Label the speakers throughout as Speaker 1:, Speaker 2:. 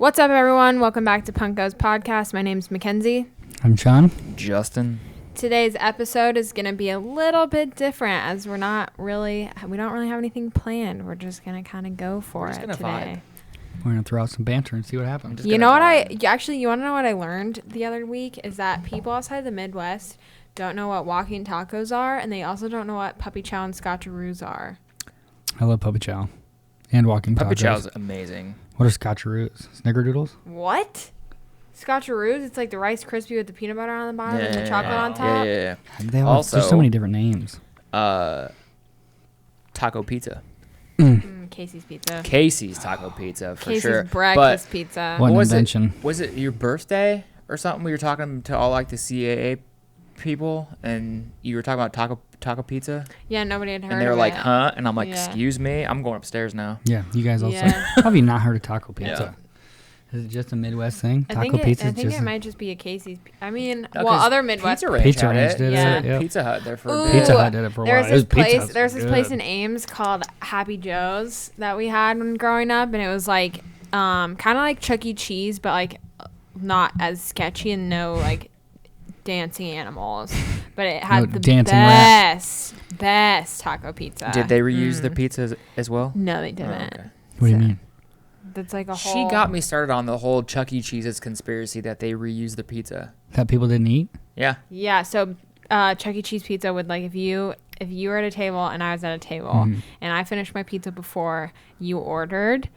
Speaker 1: What's up, everyone? Welcome back to Punk Goes Podcast. My name's Mackenzie.
Speaker 2: I'm Sean.
Speaker 3: Justin.
Speaker 1: Today's episode is going to be a little bit different as we don't really have anything planned. We're just going to kind of go for it today.
Speaker 3: Vibe.
Speaker 2: We're going to throw out some banter and see what happens.
Speaker 1: You know what you want to know what I learned the other week is that people outside the Midwest don't know what walking tacos are, and they also don't know what puppy chow and scotcheroos are.
Speaker 2: I love puppy chow and walking
Speaker 3: Puppy
Speaker 2: tacos.
Speaker 3: chow's amazing.
Speaker 2: What are scotcheroos? Snickerdoodles?
Speaker 1: What? Scotcheroos? It's like the Rice Krispie with the peanut butter on the bottom and the chocolate on top?
Speaker 3: Yeah.
Speaker 2: They have
Speaker 3: Also,
Speaker 2: there's so many different names.
Speaker 3: Taco pizza.
Speaker 1: Casey's Pizza.
Speaker 3: Casey's Taco Pizza, for
Speaker 1: Casey's
Speaker 3: sure.
Speaker 1: breakfast pizza.
Speaker 2: What an
Speaker 3: was
Speaker 2: invention.
Speaker 3: Was it your birthday or something? We were talking to all like the CAA people, and you were talking about taco pizza,
Speaker 1: Yeah, nobody had heard
Speaker 3: and they were
Speaker 1: of
Speaker 3: like,
Speaker 1: it.
Speaker 3: "Huh?" And I'm like,
Speaker 1: Yeah.
Speaker 3: "Excuse me, I'm going upstairs now."
Speaker 2: Yeah, you guys also.
Speaker 1: Yeah.
Speaker 2: How have you not heard of taco pizza? Is it just a Midwest thing?
Speaker 1: I
Speaker 2: Taco
Speaker 1: think
Speaker 2: pizza
Speaker 1: I
Speaker 2: is
Speaker 1: think
Speaker 2: just
Speaker 1: it might just be a Casey's. I mean,
Speaker 3: No,
Speaker 1: well,
Speaker 3: 'cause
Speaker 1: other Midwest.
Speaker 3: Pizza Ranch,
Speaker 2: Pizza
Speaker 3: had
Speaker 2: Ranch
Speaker 3: it.
Speaker 2: did
Speaker 1: Yeah.
Speaker 2: it. Yep.
Speaker 3: Pizza Hut there for a
Speaker 1: Ooh.
Speaker 3: bit.
Speaker 2: Pizza Hut did it for a while.
Speaker 1: There's
Speaker 2: It was
Speaker 1: this place.
Speaker 2: pizza.
Speaker 1: There's this place
Speaker 2: Good.
Speaker 1: in Ames called Happy Joe's that we had when growing up, and it was like, kind of like Chuck E. Cheese, but like not as sketchy and no like dancing animals. But it had
Speaker 2: No
Speaker 1: the
Speaker 2: dancing rats.
Speaker 1: best taco pizza.
Speaker 3: Did they reuse the pizzas as well?
Speaker 1: No, they
Speaker 3: Oh,
Speaker 1: didn't.
Speaker 3: okay.
Speaker 2: What do you
Speaker 1: So-
Speaker 2: mean?
Speaker 1: That's like a whole.
Speaker 3: She got me started on the whole Chuck E. Cheese's conspiracy that they reuse the pizza.
Speaker 2: That people didn't eat?
Speaker 3: Yeah.
Speaker 1: Yeah, so Chuck E. Cheese pizza would like if you were at a table and I was at a table
Speaker 2: Mm-hmm.
Speaker 1: and I finished my pizza before you ordered,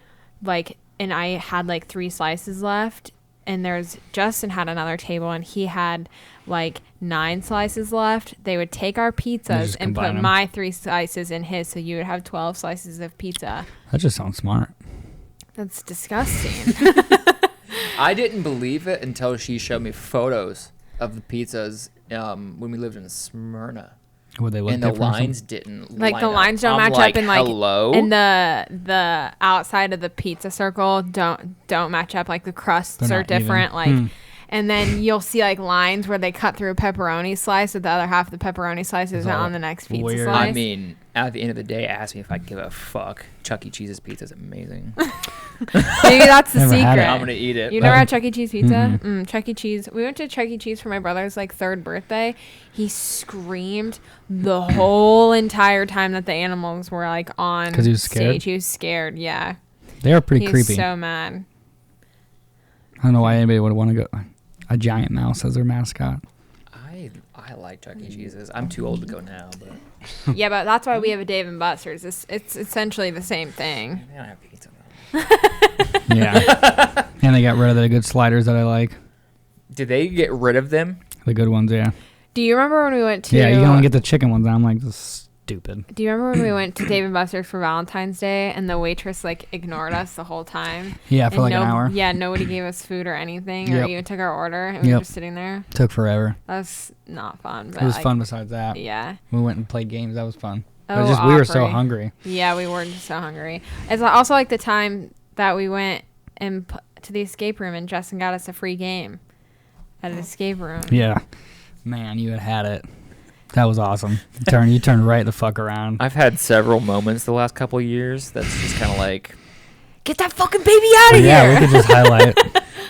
Speaker 1: like, and I had like 3 slices left, and there's Justin had another table and he had like 9 slices left. They would take our pizzas
Speaker 2: just
Speaker 1: and put
Speaker 2: combine 'em.
Speaker 1: my 3 slices in his, so you would have 12 slices of pizza.
Speaker 2: That just sounds smart.
Speaker 1: That's disgusting.
Speaker 3: I didn't believe it until she showed me photos of the pizzas when we lived in Smyrna.
Speaker 2: Would they look
Speaker 3: And the
Speaker 2: different or something?
Speaker 3: lines didn't
Speaker 1: Like
Speaker 3: line
Speaker 1: the
Speaker 3: up.
Speaker 1: lines don't
Speaker 3: I'm
Speaker 1: match
Speaker 3: like,
Speaker 1: up, and like
Speaker 3: hello?
Speaker 1: and the outside of the pizza circle don't match up. Like the crusts
Speaker 2: They're
Speaker 1: are
Speaker 2: not even.
Speaker 1: different. Like, and then you'll see like lines where they cut through a pepperoni slice, with the other half of the pepperoni slice is
Speaker 2: Is all
Speaker 1: on the next pizza
Speaker 2: weird.
Speaker 1: slice.
Speaker 3: I mean, at the end of the day, ask me if I give a fuck. Chuck E. Cheese's pizza is amazing.
Speaker 1: Maybe that's the
Speaker 2: Never had
Speaker 1: secret.
Speaker 2: it.
Speaker 3: I'm gonna eat it.
Speaker 1: You never had Chuck E. Cheese pizza?
Speaker 2: Mm-mm.
Speaker 1: Chuck E. Cheese. We went to Chuck E. Cheese for my brother's like 3rd birthday. He screamed the whole entire time that the animals were like on
Speaker 2: 'Cause he was scared?
Speaker 1: stage. He was scared. Yeah.
Speaker 2: They are pretty
Speaker 1: He
Speaker 2: creepy.
Speaker 1: was so mad.
Speaker 2: I don't know why anybody would want to go. A giant mouse as their mascot.
Speaker 3: I like Chuck E. Cheese's. I'm too old to go now, but
Speaker 1: Yeah, but that's why we have a Dave and Buster's. It's essentially the same thing.
Speaker 3: they don't have pizza though.
Speaker 2: Yeah. And they got rid of the good sliders that I like.
Speaker 3: Did they get rid of them?
Speaker 2: The good ones, yeah.
Speaker 1: Do you remember when we went to?
Speaker 2: Yeah, you can only get the chicken ones. I'm like, this is stupid.
Speaker 1: Do you remember when we went to Dave and Buster's for Valentine's Day and the waitress like ignored us the whole time?
Speaker 2: Yeah, for
Speaker 1: And
Speaker 2: like an hour.
Speaker 1: Yeah, nobody gave us food or anything, or
Speaker 2: Yep.
Speaker 1: even took our order, and we were
Speaker 2: Yep.
Speaker 1: just sitting there.
Speaker 2: Took forever.
Speaker 1: That was not fun. But
Speaker 2: It was
Speaker 1: like,
Speaker 2: fun besides that.
Speaker 1: Yeah.
Speaker 2: We went and played games. That was fun. But
Speaker 1: Oh,
Speaker 2: just we were so
Speaker 1: Opry.
Speaker 2: hungry.
Speaker 1: Yeah, we were just so hungry. It's also like the time that we went and to the escape room and Justin got us a free game at an escape room.
Speaker 2: Yeah. Man, you had it. That was awesome. You turned right the fuck around.
Speaker 3: I've had several moments the last couple of years that's just kind of like,
Speaker 1: Get that fucking baby out of
Speaker 2: Yeah, we
Speaker 1: here!
Speaker 2: could just highlight.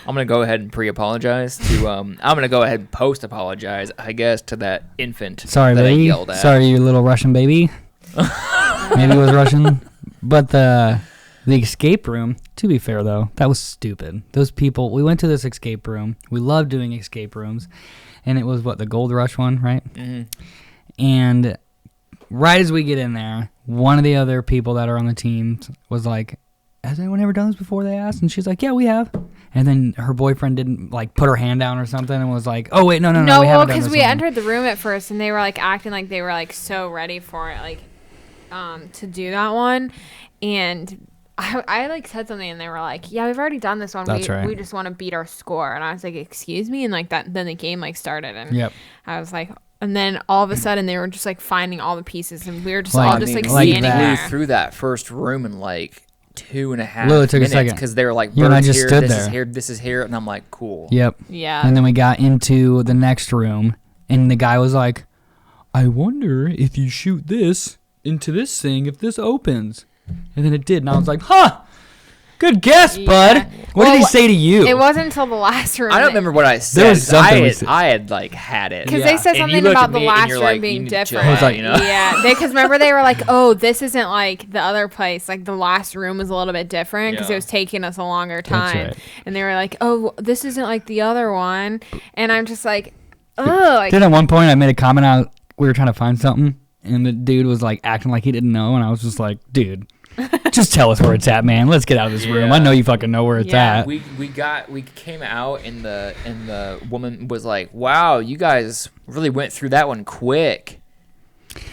Speaker 3: I'm going to go ahead and pre-apologize to, I'm going to go ahead and post-apologize, I guess, to that infant
Speaker 2: Sorry,
Speaker 3: that I
Speaker 2: baby.
Speaker 3: yelled at.
Speaker 2: Sorry, you little Russian baby. Maybe it was Russian. But the escape room, to be fair, though, that was stupid. Those people, we went to this escape room. We love doing escape rooms. And it was, the Gold Rush one, right?
Speaker 3: Mm-hmm.
Speaker 2: And right as we get in there, one of the other people that are on the team was like, has anyone ever done this before, they asked? And she's like, yeah, we have. And then her boyfriend didn't, put her hand down or something and was like, oh, wait, no,
Speaker 1: No,
Speaker 2: we
Speaker 1: well,
Speaker 2: haven't done
Speaker 1: because
Speaker 2: this
Speaker 1: we
Speaker 2: one.
Speaker 1: entered the room at first and they were like acting like they were like so ready for it, like to do that one. And I like said something and they were like, yeah, we've already done this one.
Speaker 2: That's right.
Speaker 1: We just want to beat our score. And I was like, excuse me? And like that, then the game like started and
Speaker 2: Yep.
Speaker 1: I was like, and then all of a sudden they were just like finding all the pieces and we were just
Speaker 2: Like-
Speaker 1: all just like
Speaker 2: like
Speaker 1: standing
Speaker 2: that.
Speaker 1: there.
Speaker 3: Flew through that first room in like 2.5
Speaker 2: Literally took a
Speaker 3: minutes
Speaker 2: second.
Speaker 3: because they were like,
Speaker 2: You and I
Speaker 3: "Bird's
Speaker 2: just
Speaker 3: here,
Speaker 2: stood
Speaker 3: this is
Speaker 2: there.
Speaker 3: here, this is here," and I'm like, cool.
Speaker 2: Yep.
Speaker 1: Yeah.
Speaker 2: And then we got into the next room, and the guy was like, I wonder if you shoot this into this thing, if this opens. And then it did, and I was like, huh! Good guess,
Speaker 1: Yeah.
Speaker 2: bud. What did he
Speaker 1: Well,
Speaker 2: say to you?
Speaker 1: It wasn't until the last room.
Speaker 3: I don't remember what I said.
Speaker 2: There was
Speaker 3: 'cause
Speaker 2: something we
Speaker 3: I
Speaker 2: said.
Speaker 3: had like had it.
Speaker 1: Because
Speaker 2: Yeah.
Speaker 1: they said
Speaker 3: And you
Speaker 1: something
Speaker 3: looked at
Speaker 1: about the
Speaker 3: me and
Speaker 1: last
Speaker 3: you're
Speaker 1: room
Speaker 3: like, you
Speaker 1: being
Speaker 3: need to chill
Speaker 1: different.
Speaker 2: I was like,
Speaker 3: you know?
Speaker 1: Yeah, because remember they were like, "Oh, this isn't like the other place. Like the last room was a little bit different because
Speaker 3: Yeah.
Speaker 1: it was taking us a longer
Speaker 2: That's
Speaker 1: time."
Speaker 2: right.
Speaker 1: And they were like, "Oh, this isn't like the other one." And I'm just like, "Oh, like,
Speaker 2: Then at one point I made a comment out. We were trying to find something, and the dude was like acting like he didn't know, and I was just like, dude, just tell us where it's at, man. Let's get out of this room. I
Speaker 3: Yeah.
Speaker 2: know you fucking know where it's
Speaker 1: Yeah.
Speaker 2: at.
Speaker 3: We came out and the woman was like, "Wow, you guys really went through that one quick."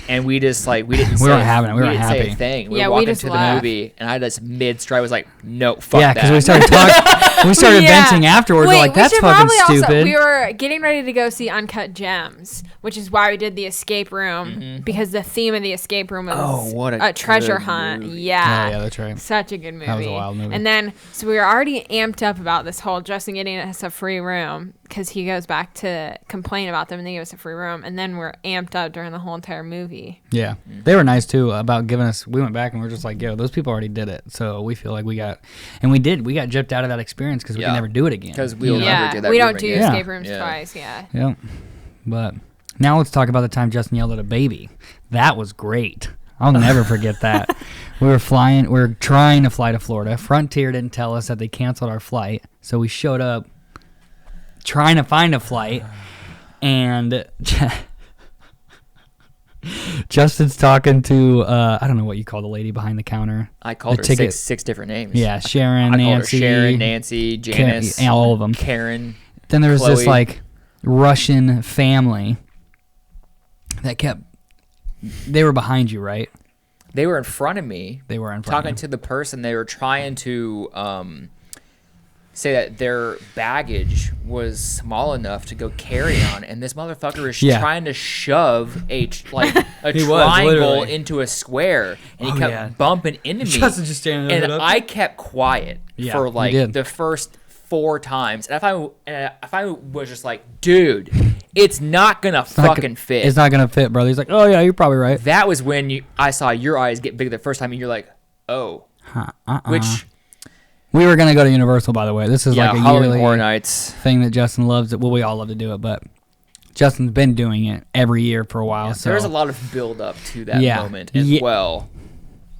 Speaker 3: And we just like we didn't.
Speaker 2: We
Speaker 3: say
Speaker 2: weren't having it. We weren't
Speaker 3: didn't say
Speaker 2: happy.
Speaker 3: a thing. We
Speaker 1: Yeah,
Speaker 3: were
Speaker 1: we
Speaker 3: walking
Speaker 1: just
Speaker 3: to the
Speaker 1: left.
Speaker 3: movie, and I just mid stride was like, "No, fuck
Speaker 2: Yeah,
Speaker 3: that."
Speaker 2: because we started talking. We started
Speaker 1: Yeah.
Speaker 2: venting afterwards.
Speaker 1: Wait,
Speaker 2: We're like,
Speaker 1: we
Speaker 2: that's
Speaker 1: should
Speaker 2: fucking
Speaker 1: probably
Speaker 2: stupid.
Speaker 1: Also, we were getting ready to go see Uncut Gems, which is why we did the escape room because the theme of the escape room was
Speaker 3: Oh, what a
Speaker 1: treasure
Speaker 3: good
Speaker 1: hunt.
Speaker 3: movie.
Speaker 1: Yeah.
Speaker 2: Oh, yeah, that's right.
Speaker 1: Such a good movie.
Speaker 2: That was a wild movie.
Speaker 1: And then, so we were already amped up about this whole Justin getting us a free room because he goes back to complain about them and they give us a free room. And then we're amped up during the whole entire movie.
Speaker 2: Yeah, they were nice too about giving us. We went back and we are just like, yo, those people already did it, so we feel like we got gypped out of that experience because we can
Speaker 3: Yeah.
Speaker 2: never do it again.
Speaker 3: Because we'll
Speaker 2: You know?
Speaker 3: never
Speaker 1: Yeah.
Speaker 3: do that.
Speaker 1: We
Speaker 3: room
Speaker 1: don't do
Speaker 3: again.
Speaker 2: Yeah.
Speaker 1: escape rooms
Speaker 3: Yeah.
Speaker 1: twice. Yeah.
Speaker 2: Yep. But now let's talk about the time Justin yelled at a baby. That was great. I'll never forget that. We were trying to fly to Florida. Frontier didn't tell us that they canceled our flight, so we showed up trying to find a flight, and Justin's talking to I don't know what you call the lady behind the counter.
Speaker 3: I called
Speaker 2: The
Speaker 3: her
Speaker 2: ticket-
Speaker 3: six different names.
Speaker 2: Yeah, Sharon,
Speaker 3: I
Speaker 2: Nancy,
Speaker 3: called her Sharon, Nancy, Janice,
Speaker 2: yeah, all of them.
Speaker 3: Karen.
Speaker 2: Then there was this
Speaker 3: Chloe.
Speaker 2: like Russian family that kept. They were behind you, right?
Speaker 3: They were in front of me.
Speaker 2: They were in front
Speaker 3: Talking
Speaker 2: of
Speaker 3: to the person. They were trying to say that their baggage was small enough to go carry on, and this motherfucker is
Speaker 2: Yeah.
Speaker 3: trying to shove a
Speaker 2: He was,
Speaker 3: triangle
Speaker 2: literally.
Speaker 3: into a square, and he
Speaker 2: Oh,
Speaker 3: kept
Speaker 2: yeah.
Speaker 3: bumping into me.
Speaker 2: Justin just standing there,
Speaker 3: and
Speaker 2: look up.
Speaker 3: I kept quiet
Speaker 2: Yeah,
Speaker 3: for
Speaker 2: you
Speaker 3: like
Speaker 2: did.
Speaker 3: the first 4 times, and if I was just like, dude, it's not gonna fucking fit.
Speaker 2: It's not gonna fit, brother. He's like, oh yeah, you're probably right.
Speaker 3: That was when I saw your eyes get big the first time, and you're like, oh, which
Speaker 2: We were gonna go to Universal, by the way. This is
Speaker 3: yeah,
Speaker 2: like a
Speaker 3: Halloween
Speaker 2: yearly
Speaker 3: Horror Nights.
Speaker 2: thing that Justin loves. Well, we all love to do it, but Justin's been doing it every year for a while. So
Speaker 3: There's a lot of build up to that
Speaker 2: Yeah.
Speaker 3: moment as
Speaker 2: Yeah.
Speaker 3: well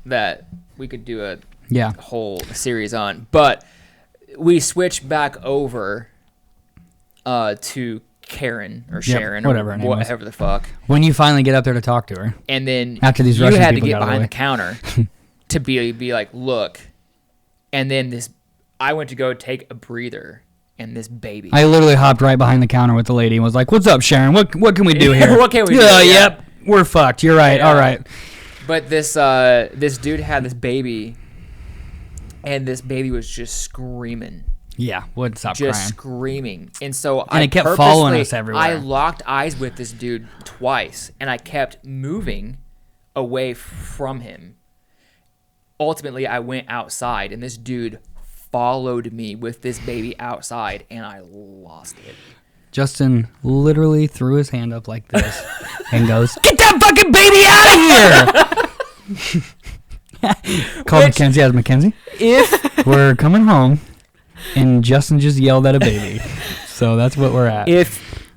Speaker 3: that we could do a
Speaker 2: yeah,
Speaker 3: whole series on. But we switched back over to Karen or Sharon
Speaker 2: whatever
Speaker 3: or
Speaker 2: her name was.
Speaker 3: whatever the fuck.
Speaker 2: when you finally get up there to talk to her,
Speaker 3: And then
Speaker 2: After these
Speaker 3: you
Speaker 2: Russian
Speaker 3: had to
Speaker 2: people
Speaker 3: get
Speaker 2: got out of the
Speaker 3: behind
Speaker 2: way.
Speaker 3: the counter to be like, look. And then I went to go take a breather, and this baby.
Speaker 2: I literally hopped right behind the counter with the lady and was like, "What's up, Sharon? What can we do here?
Speaker 3: What can we do?
Speaker 2: Yeah,
Speaker 3: Yeah.
Speaker 2: Yep, we're fucked. You're right.
Speaker 3: Yeah.
Speaker 2: All right.
Speaker 3: But this dude had this baby, and this baby was just screaming.
Speaker 2: Yeah, wouldn't stop
Speaker 3: Just
Speaker 2: crying.
Speaker 3: screaming. And so I
Speaker 2: it kept following
Speaker 3: purposely-
Speaker 2: us everywhere.
Speaker 3: I locked eyes with this dude twice, and I kept moving away from him. Ultimately, I went outside, and this dude followed me with this baby outside, and I lost it.
Speaker 2: Justin literally threw his hand up like this and goes, "Get that fucking baby out of here!" Called Mackenzie as Mackenzie.
Speaker 3: If
Speaker 2: We're coming home, and Justin just yelled at a baby. So that's what we're at.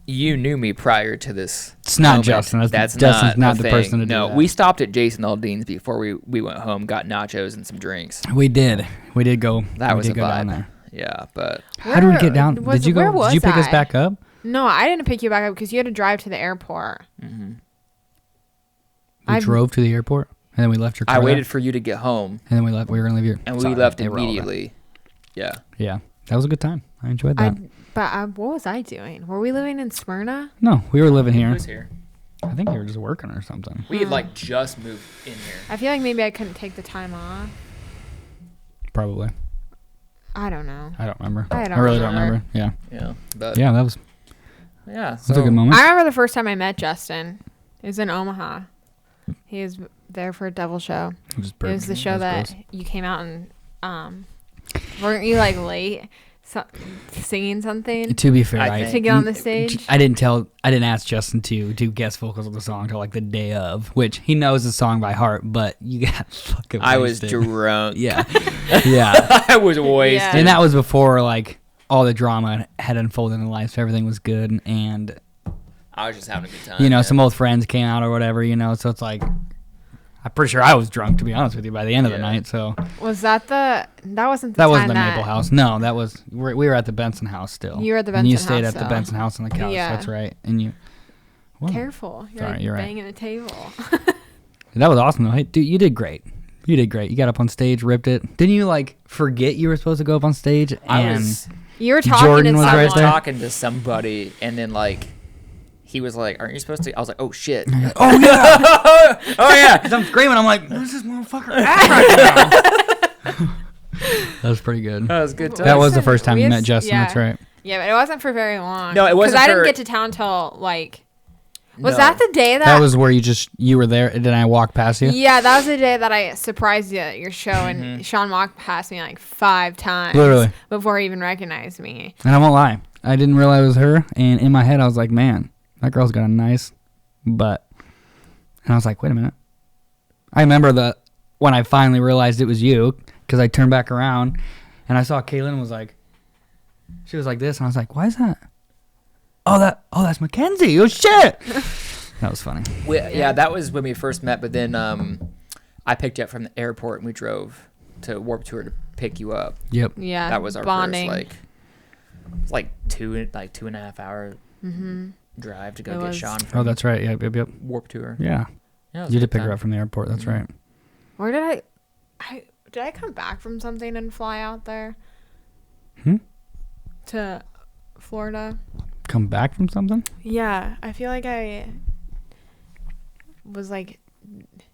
Speaker 3: you knew me prior to this,
Speaker 2: It's not
Speaker 3: moment,
Speaker 2: Justin.
Speaker 3: That's
Speaker 2: Justin's not
Speaker 3: a
Speaker 2: the
Speaker 3: thing.
Speaker 2: person to do
Speaker 3: No,
Speaker 2: that.
Speaker 3: we stopped at Jason Aldean's before we went home, got nachos and some drinks.
Speaker 2: We did. We did go.
Speaker 3: That
Speaker 2: we
Speaker 3: was
Speaker 2: did
Speaker 3: a
Speaker 2: go down
Speaker 3: vibe.
Speaker 2: there.
Speaker 3: Yeah, but
Speaker 2: How did we get down?
Speaker 1: Was-
Speaker 2: Did you
Speaker 1: where
Speaker 2: go?
Speaker 1: was
Speaker 2: Did you pick us
Speaker 1: I?
Speaker 2: back up?
Speaker 1: No, I didn't pick you back up because you had to drive to the airport.
Speaker 2: We
Speaker 1: I've-
Speaker 2: drove to the airport, and then we left your car
Speaker 3: I
Speaker 2: there,
Speaker 3: waited for you to get home,
Speaker 2: and then we left. We were gonna leave your.
Speaker 3: and
Speaker 2: Sorry,
Speaker 3: we left
Speaker 2: they were all there.
Speaker 3: immediately. Yeah.
Speaker 2: Yeah, that was a good time. I enjoyed that.
Speaker 1: What was I doing? Were we living in Smyrna?
Speaker 2: No, we were living
Speaker 3: Who
Speaker 2: here.
Speaker 3: was here?
Speaker 2: I think you were just working or something.
Speaker 3: We had like just moved in here.
Speaker 1: I feel like maybe I couldn't take the time off.
Speaker 2: Probably.
Speaker 1: I don't know.
Speaker 2: I don't remember.
Speaker 1: I don't
Speaker 2: really don't
Speaker 1: remember.
Speaker 2: remember. Yeah.
Speaker 3: Yeah. But
Speaker 2: Yeah, that was
Speaker 3: so
Speaker 2: a good moment.
Speaker 1: I remember the first time I met Justin. It was in Omaha. He was there for a devil show.
Speaker 2: It was
Speaker 1: It was the show that you came out and weren't you like late? singing something
Speaker 2: To be fair,
Speaker 3: I
Speaker 2: I,
Speaker 1: to get on the stage?
Speaker 2: I didn't ask Justin to do guest vocals of the song until like the day of, which he knows the song by heart, but you got fucking
Speaker 3: I was
Speaker 2: wasted.
Speaker 3: drunk.
Speaker 2: Yeah. Yeah.
Speaker 3: I was wasted.
Speaker 1: Yeah.
Speaker 2: And that was before like all the drama had unfolded in life, so everything was good, and
Speaker 3: I was just having a good time.
Speaker 2: you know,
Speaker 3: man.
Speaker 2: some old friends came out or whatever, you know, so it's like I'm pretty sure I was drunk, to be honest with you, by the end of the
Speaker 3: Yeah.
Speaker 2: night. So
Speaker 1: Was that that wasn't the
Speaker 2: that
Speaker 1: time
Speaker 2: wasn't the
Speaker 1: that
Speaker 2: Maple House. No, that was we were at the Benson House still.
Speaker 1: You were at the
Speaker 2: And you
Speaker 1: Benson
Speaker 2: stayed
Speaker 1: House,
Speaker 2: at the
Speaker 1: though.
Speaker 2: Benson House on the couch.
Speaker 1: Yeah.
Speaker 2: That's right. And you. Whoa.
Speaker 1: Careful. You're
Speaker 2: Sorry,
Speaker 1: like
Speaker 2: you're right.
Speaker 1: banging the table.
Speaker 2: That was awesome though. Hey, dude, you did great. You did great. You got up on stage, ripped it. Didn't you like forget you were supposed to go up on stage? And
Speaker 1: You were talking
Speaker 2: Jordan
Speaker 1: to
Speaker 2: was
Speaker 1: someone.
Speaker 2: right
Speaker 3: I was
Speaker 2: there.
Speaker 3: talking to somebody, and then like he was like, "Aren't you supposed to?" I was like, "Oh shit!"
Speaker 2: oh yeah,
Speaker 3: oh yeah.
Speaker 2: because I'm screaming. I'm like, where's this motherfucker at right now? That was pretty good.
Speaker 3: That was a good time.
Speaker 2: That was the first time you
Speaker 1: We
Speaker 2: met
Speaker 1: had-
Speaker 2: Justin.
Speaker 1: yeah.
Speaker 2: That's right.
Speaker 1: Yeah, but it wasn't for very long.
Speaker 3: No, it wasn't
Speaker 1: I didn't
Speaker 3: for-
Speaker 1: get to town till like. Was
Speaker 3: No.
Speaker 1: that the day
Speaker 2: That was where you were there, and then I walked past you.
Speaker 1: Yeah, that was the day that I surprised you at your show, and Sean walked past me like 5 times.
Speaker 2: Literally.
Speaker 1: Before he even recognized me.
Speaker 2: And I won't lie, I didn't realize it was her. And in my head, I was like, man, that girl's got a nice butt. And I was like, wait a minute. I remember when I finally realized it was you, because I turned back around and I saw Kaylin and was like, she was like this, and I was like, why is that? Oh, that's Mackenzie. Oh shit. That was funny.
Speaker 3: Yeah, that was when we first met. But then I picked you up from the airport, and we drove to Warped Tour to pick you up.
Speaker 2: Yep.
Speaker 1: Yeah.
Speaker 3: That was our
Speaker 1: bonding.
Speaker 3: first like 2.5 hour drive to go
Speaker 1: It
Speaker 3: get
Speaker 1: was.
Speaker 3: Sean
Speaker 2: Oh,
Speaker 3: from
Speaker 2: that's right. Yep.
Speaker 3: Warped Tour.
Speaker 2: Yeah.
Speaker 3: Yeah, it was
Speaker 2: You
Speaker 3: a
Speaker 2: did
Speaker 3: good
Speaker 2: pick her
Speaker 3: time.
Speaker 2: up from the airport. That's right.
Speaker 1: Where did did I come back from something and fly out there?
Speaker 2: Hmm?
Speaker 1: To Florida?
Speaker 2: Come back from something?
Speaker 1: Yeah, I feel like I was like,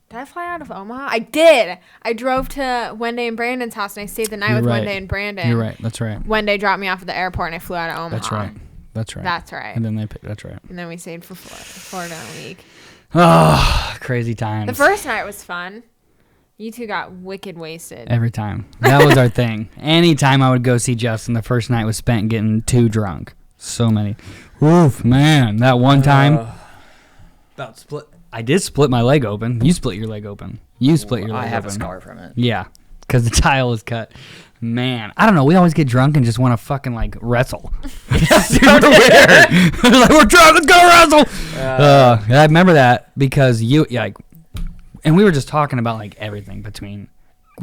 Speaker 1: did I fly out of Omaha? I did. I drove to Wendy and Brandon's house, and I stayed the night
Speaker 2: You're
Speaker 1: with
Speaker 2: right.
Speaker 1: Wendy and Brandon.
Speaker 2: You're right. That's right.
Speaker 1: Wendy dropped me off at the airport, and I flew out of Omaha.
Speaker 2: That's right. That's right.
Speaker 1: That's right.
Speaker 2: And then they picked. That's right.
Speaker 1: And then we stayed for Florida a week.
Speaker 2: Oh, crazy times.
Speaker 1: The first night was fun. You two got wicked wasted.
Speaker 2: Every time. That was our thing. Anytime I would go see Justin, the first night was spent getting too drunk. So many. Oof, man. That one time. About split. I did split my leg open. You split your leg open. You split your leg
Speaker 3: I have
Speaker 2: open.
Speaker 3: a scar from it.
Speaker 2: Yeah, because the tile was cut. Man, I don't know. We always get drunk and just want to fucking like wrestle. It's super weird. Like, we're drunk, let's go wrestle. I remember that because like, and we were just talking about like everything between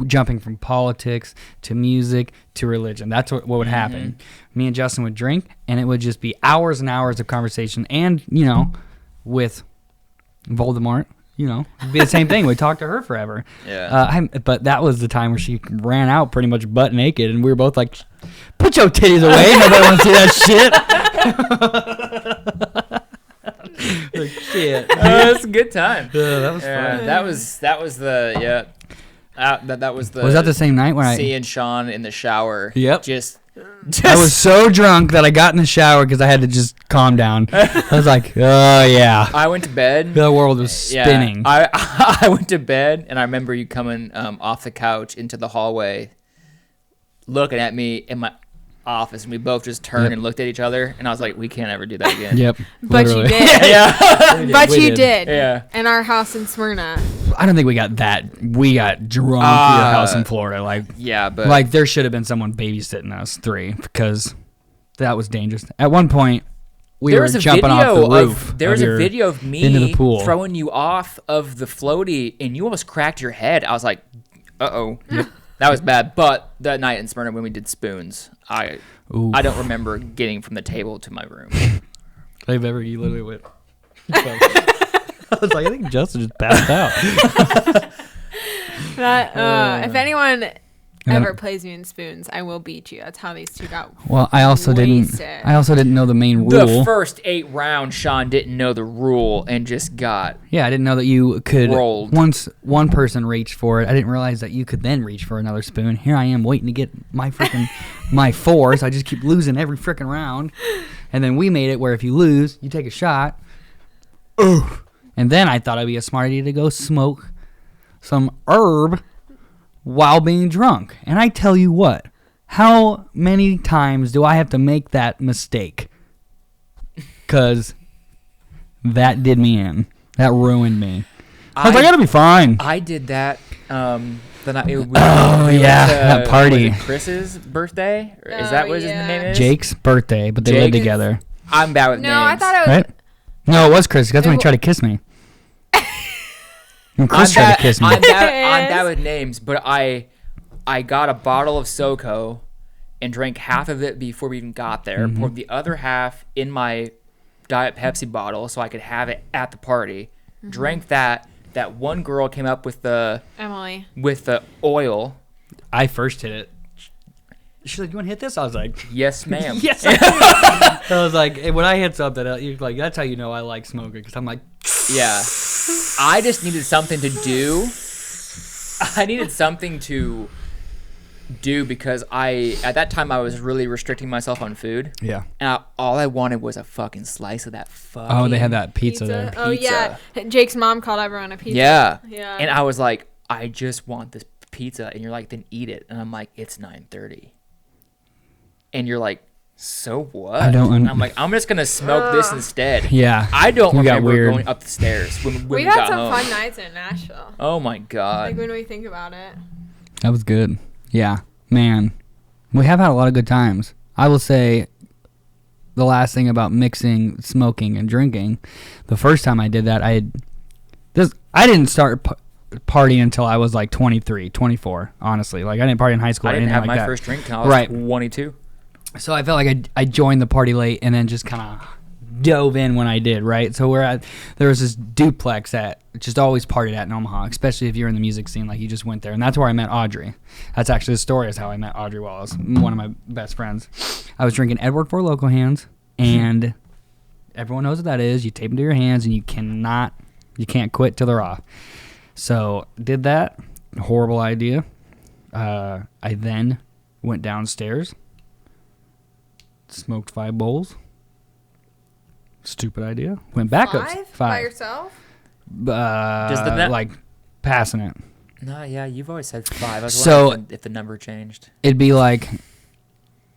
Speaker 2: jumping from politics to music to religion. That's what would happen. Me and Justin would drink, and it would just be hours and hours of conversation. And with Voldemort. It'd be the same thing. We'd talk to her forever.
Speaker 3: Yeah.
Speaker 2: But that was the time where she ran out pretty much butt naked, and we were both like, "Put your titties away! Nobody wants to see that shit." Like, shit.
Speaker 3: That's a good time.
Speaker 2: That was
Speaker 3: Yeah,
Speaker 2: fun.
Speaker 3: that was the that was the
Speaker 2: Was that the same night when
Speaker 3: seeing Sean in the shower?
Speaker 2: Yep.
Speaker 3: Just
Speaker 2: I was so drunk that I got in the shower because I had to just calm down. I was like, "Oh yeah."
Speaker 3: I went to bed.
Speaker 2: The world was spinning.
Speaker 3: Yeah, I went to bed, and I remember you coming off the couch into the hallway, looking at me in my office, and we both just turned
Speaker 2: Yep.
Speaker 3: and looked at each other, and I was like, "We can't ever do that again."
Speaker 2: Yep.
Speaker 1: But
Speaker 2: literally.
Speaker 1: you did.
Speaker 3: Yeah.
Speaker 1: But
Speaker 2: We
Speaker 1: you did.
Speaker 3: Yeah.
Speaker 1: In our house in Smyrna.
Speaker 2: I don't think we got that. We got drunk at your house in Florida.
Speaker 3: Yeah, but
Speaker 2: Like there should have been someone babysitting us three because that was dangerous. At one point, we
Speaker 3: there
Speaker 2: were
Speaker 3: was a
Speaker 2: jumping off
Speaker 3: video
Speaker 2: the roof.
Speaker 3: there was a video of me
Speaker 2: into the pool.
Speaker 3: throwing you off of the floaty, and you almost cracked your head. I was like, "Uh-oh." That was bad. But that night in Smyrna when we did spoons, I don't remember getting from the table to my room.
Speaker 2: I've ever you literally went. I was like, I think Justin just passed out.
Speaker 1: If anyone
Speaker 2: then-
Speaker 1: ever plays me in spoons, I will beat you. That's how these two got.
Speaker 2: Well, I also
Speaker 1: Wasted.
Speaker 2: didn't know the main
Speaker 3: The
Speaker 2: rule.
Speaker 3: first 8 rounds, Sean didn't know the rule and just got
Speaker 2: Yeah, I didn't know that you could.
Speaker 3: Rolled.
Speaker 2: Once one person reached for it, I didn't realize that you could then reach for another spoon. Here I am waiting to get my freaking my 4, so I just keep losing every freaking round. And then we made it where if you lose, you take a shot. Ooh. And then I thought it'd be a smart idea to go smoke some herb while being drunk. And I tell you what, How many times do I have to make that mistake? Because that did me in. That ruined me. I was like, I gotta be fine.
Speaker 3: I did that. The night.
Speaker 2: That party.
Speaker 3: Was it Chris's birthday? Or is that what his name is?
Speaker 2: Jake's birthday, but they lived together.
Speaker 3: I'm bad with names.
Speaker 1: No, I thought it was.
Speaker 2: Right? No, it was Chris. That's when he tried to kiss me. When Chris tried to kiss me.
Speaker 3: I'm bad with names, but I got a bottle of SoCo and drank half of it before we even got there.
Speaker 2: Mm-hmm.
Speaker 3: Poured the other half in my Diet Pepsi bottle so I could have it at the party.
Speaker 1: Mm-hmm.
Speaker 3: Drank that. That one girl came up with the oil.
Speaker 2: I first hit it. She's like, "You want to hit this?" I was like,
Speaker 3: Yes, ma'am.
Speaker 2: "Yes." I was like, when I hit something, you're like, "That's how you know I like smoking," because I'm like,
Speaker 3: Yeah. I just needed something to do. I needed something to do because at that time I was really restricting myself on food.
Speaker 2: yeah.
Speaker 3: And all I wanted was a fucking slice of that fucking
Speaker 2: Oh, they had that pizza there.
Speaker 1: Oh yeah, Jake's mom called everyone a pizza.
Speaker 3: Yeah.
Speaker 1: Yeah.
Speaker 3: And I was like, I just want this pizza. And you're like, then eat it. And I'm like, it's 9:30. And you're like, so what?
Speaker 2: I don't.
Speaker 3: And I'm like, I'm just gonna smoke this instead.
Speaker 2: Yeah.
Speaker 3: I don't
Speaker 2: You got
Speaker 3: remember
Speaker 2: weird.
Speaker 3: going up the stairs when we
Speaker 1: We've had
Speaker 3: got
Speaker 1: some
Speaker 3: home.
Speaker 1: fun nights in Nashville.
Speaker 3: Oh my god.
Speaker 1: Like when we think about it.
Speaker 2: That was good. Yeah, man. We have had a lot of good times. I will say the last thing about mixing smoking and drinking, the first time I did that, I didn't start partying until I was like 23, 24, honestly. Like I didn't party in high school.
Speaker 3: I didn't have my
Speaker 2: like that.
Speaker 3: first drink until I was 22.
Speaker 2: So I felt like I joined the party late and then just kind of dove in when I did, right? So there was this duplex that just always partied at in Omaha, especially if you're in the music scene, like you just went there. And that's where I met Audrey. That's actually the story is how I met Audrey Wallace, one of my best friends. I was drinking Edward Four Loco Hands, and everyone knows what that is. You tape them to your hands and you can't quit till they're off. So did that. Horrible idea. I then went downstairs, smoked 5 bowls. Stupid idea. Went back up 5
Speaker 1: by yourself.
Speaker 2: Like passing it.
Speaker 3: No, yeah, you've always said 5. I was
Speaker 2: So-
Speaker 3: wondering if the number changed.
Speaker 2: It'd be like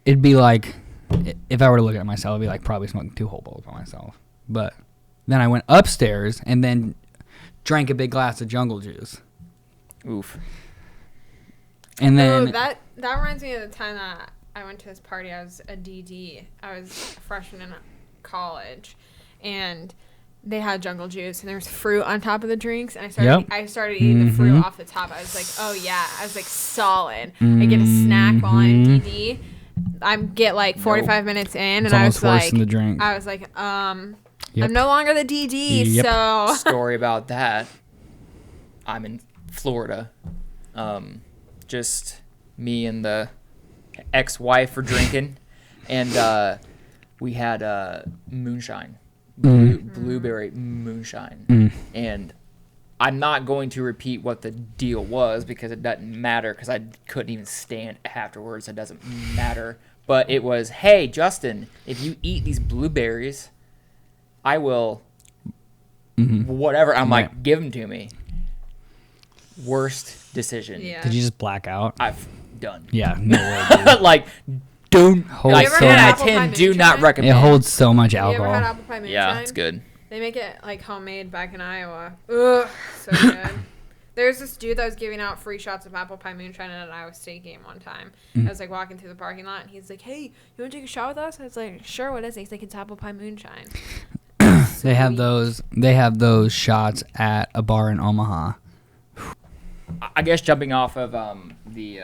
Speaker 2: if I were to look at myself, it'd be like probably smoking 2 whole bowls by myself. But then I went upstairs and then drank a big glass of jungle juice.
Speaker 3: Oof.
Speaker 2: And then
Speaker 1: that reminds me of the time that I went to this party. I was a DD. I was a freshman in college, and they had jungle juice, and there was fruit on top of the drinks. And I started eating the fruit off the top. I was like, oh yeah. I was like, solid. I get a snack while I'm DD. I get like 45 minutes in,
Speaker 2: it's
Speaker 1: and I was
Speaker 2: almost worse
Speaker 1: like,
Speaker 2: than the drink.
Speaker 1: I'm no longer the DD,
Speaker 2: Yep.
Speaker 1: so
Speaker 3: Story about that. I'm in Florida. Just me and the ex-wife were drinking, and we had moonshine, blueberry moonshine, and I'm not going to repeat what the deal was because it doesn't matter because I couldn't even stand afterwards. It doesn't matter. But it was, hey, Justin, if you eat these blueberries, I will whatever. I'm like, give them to me. Worst decision
Speaker 2: Did you just black out?
Speaker 3: I've done.
Speaker 2: Yeah, no way, dude.
Speaker 3: Like, don't.
Speaker 2: Hold
Speaker 3: Like,
Speaker 2: so
Speaker 3: 10 out
Speaker 2: much.
Speaker 3: of 10, do not recommend.
Speaker 2: It holds so much
Speaker 1: Have you ever had
Speaker 2: alcohol.
Speaker 1: apple pie moonshine?
Speaker 3: Yeah, it's good.
Speaker 1: They make it like homemade back in Iowa. Ugh, so good. There's this dude that was giving out free shots of apple pie moonshine at an Iowa State game one time. I was like walking through the parking lot, and he's like, "Hey, you want to take a shot with us?" I was like, "Sure." What is it? He's like, "It's apple pie moonshine."
Speaker 2: They have those shots at a bar in Omaha.
Speaker 3: I guess jumping off of
Speaker 2: We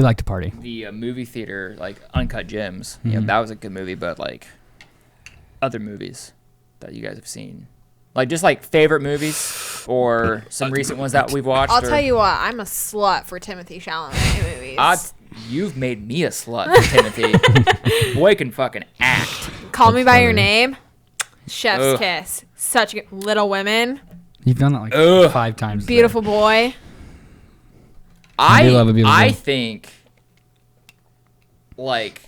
Speaker 2: like to party.
Speaker 3: the movie theater, like Uncut Gems. Yeah, that was a good movie, but like other movies that you guys have seen, like just like favorite movies or some recent ones that we've watched.
Speaker 1: I'll tell you what, I'm a slut for Timothy Chalamet movies.
Speaker 3: You've made me a slut, Timothy. Boy can fucking act.
Speaker 1: Call Me
Speaker 2: That's
Speaker 1: by Your
Speaker 2: funny.
Speaker 1: Name, Chef's
Speaker 3: Ugh.
Speaker 1: Kiss, such a good, Little Women,
Speaker 2: You've done that like
Speaker 3: Ugh.
Speaker 2: 5 times. today.
Speaker 1: Beautiful Boy.
Speaker 2: do love a beautiful
Speaker 3: I
Speaker 2: boy.
Speaker 3: think like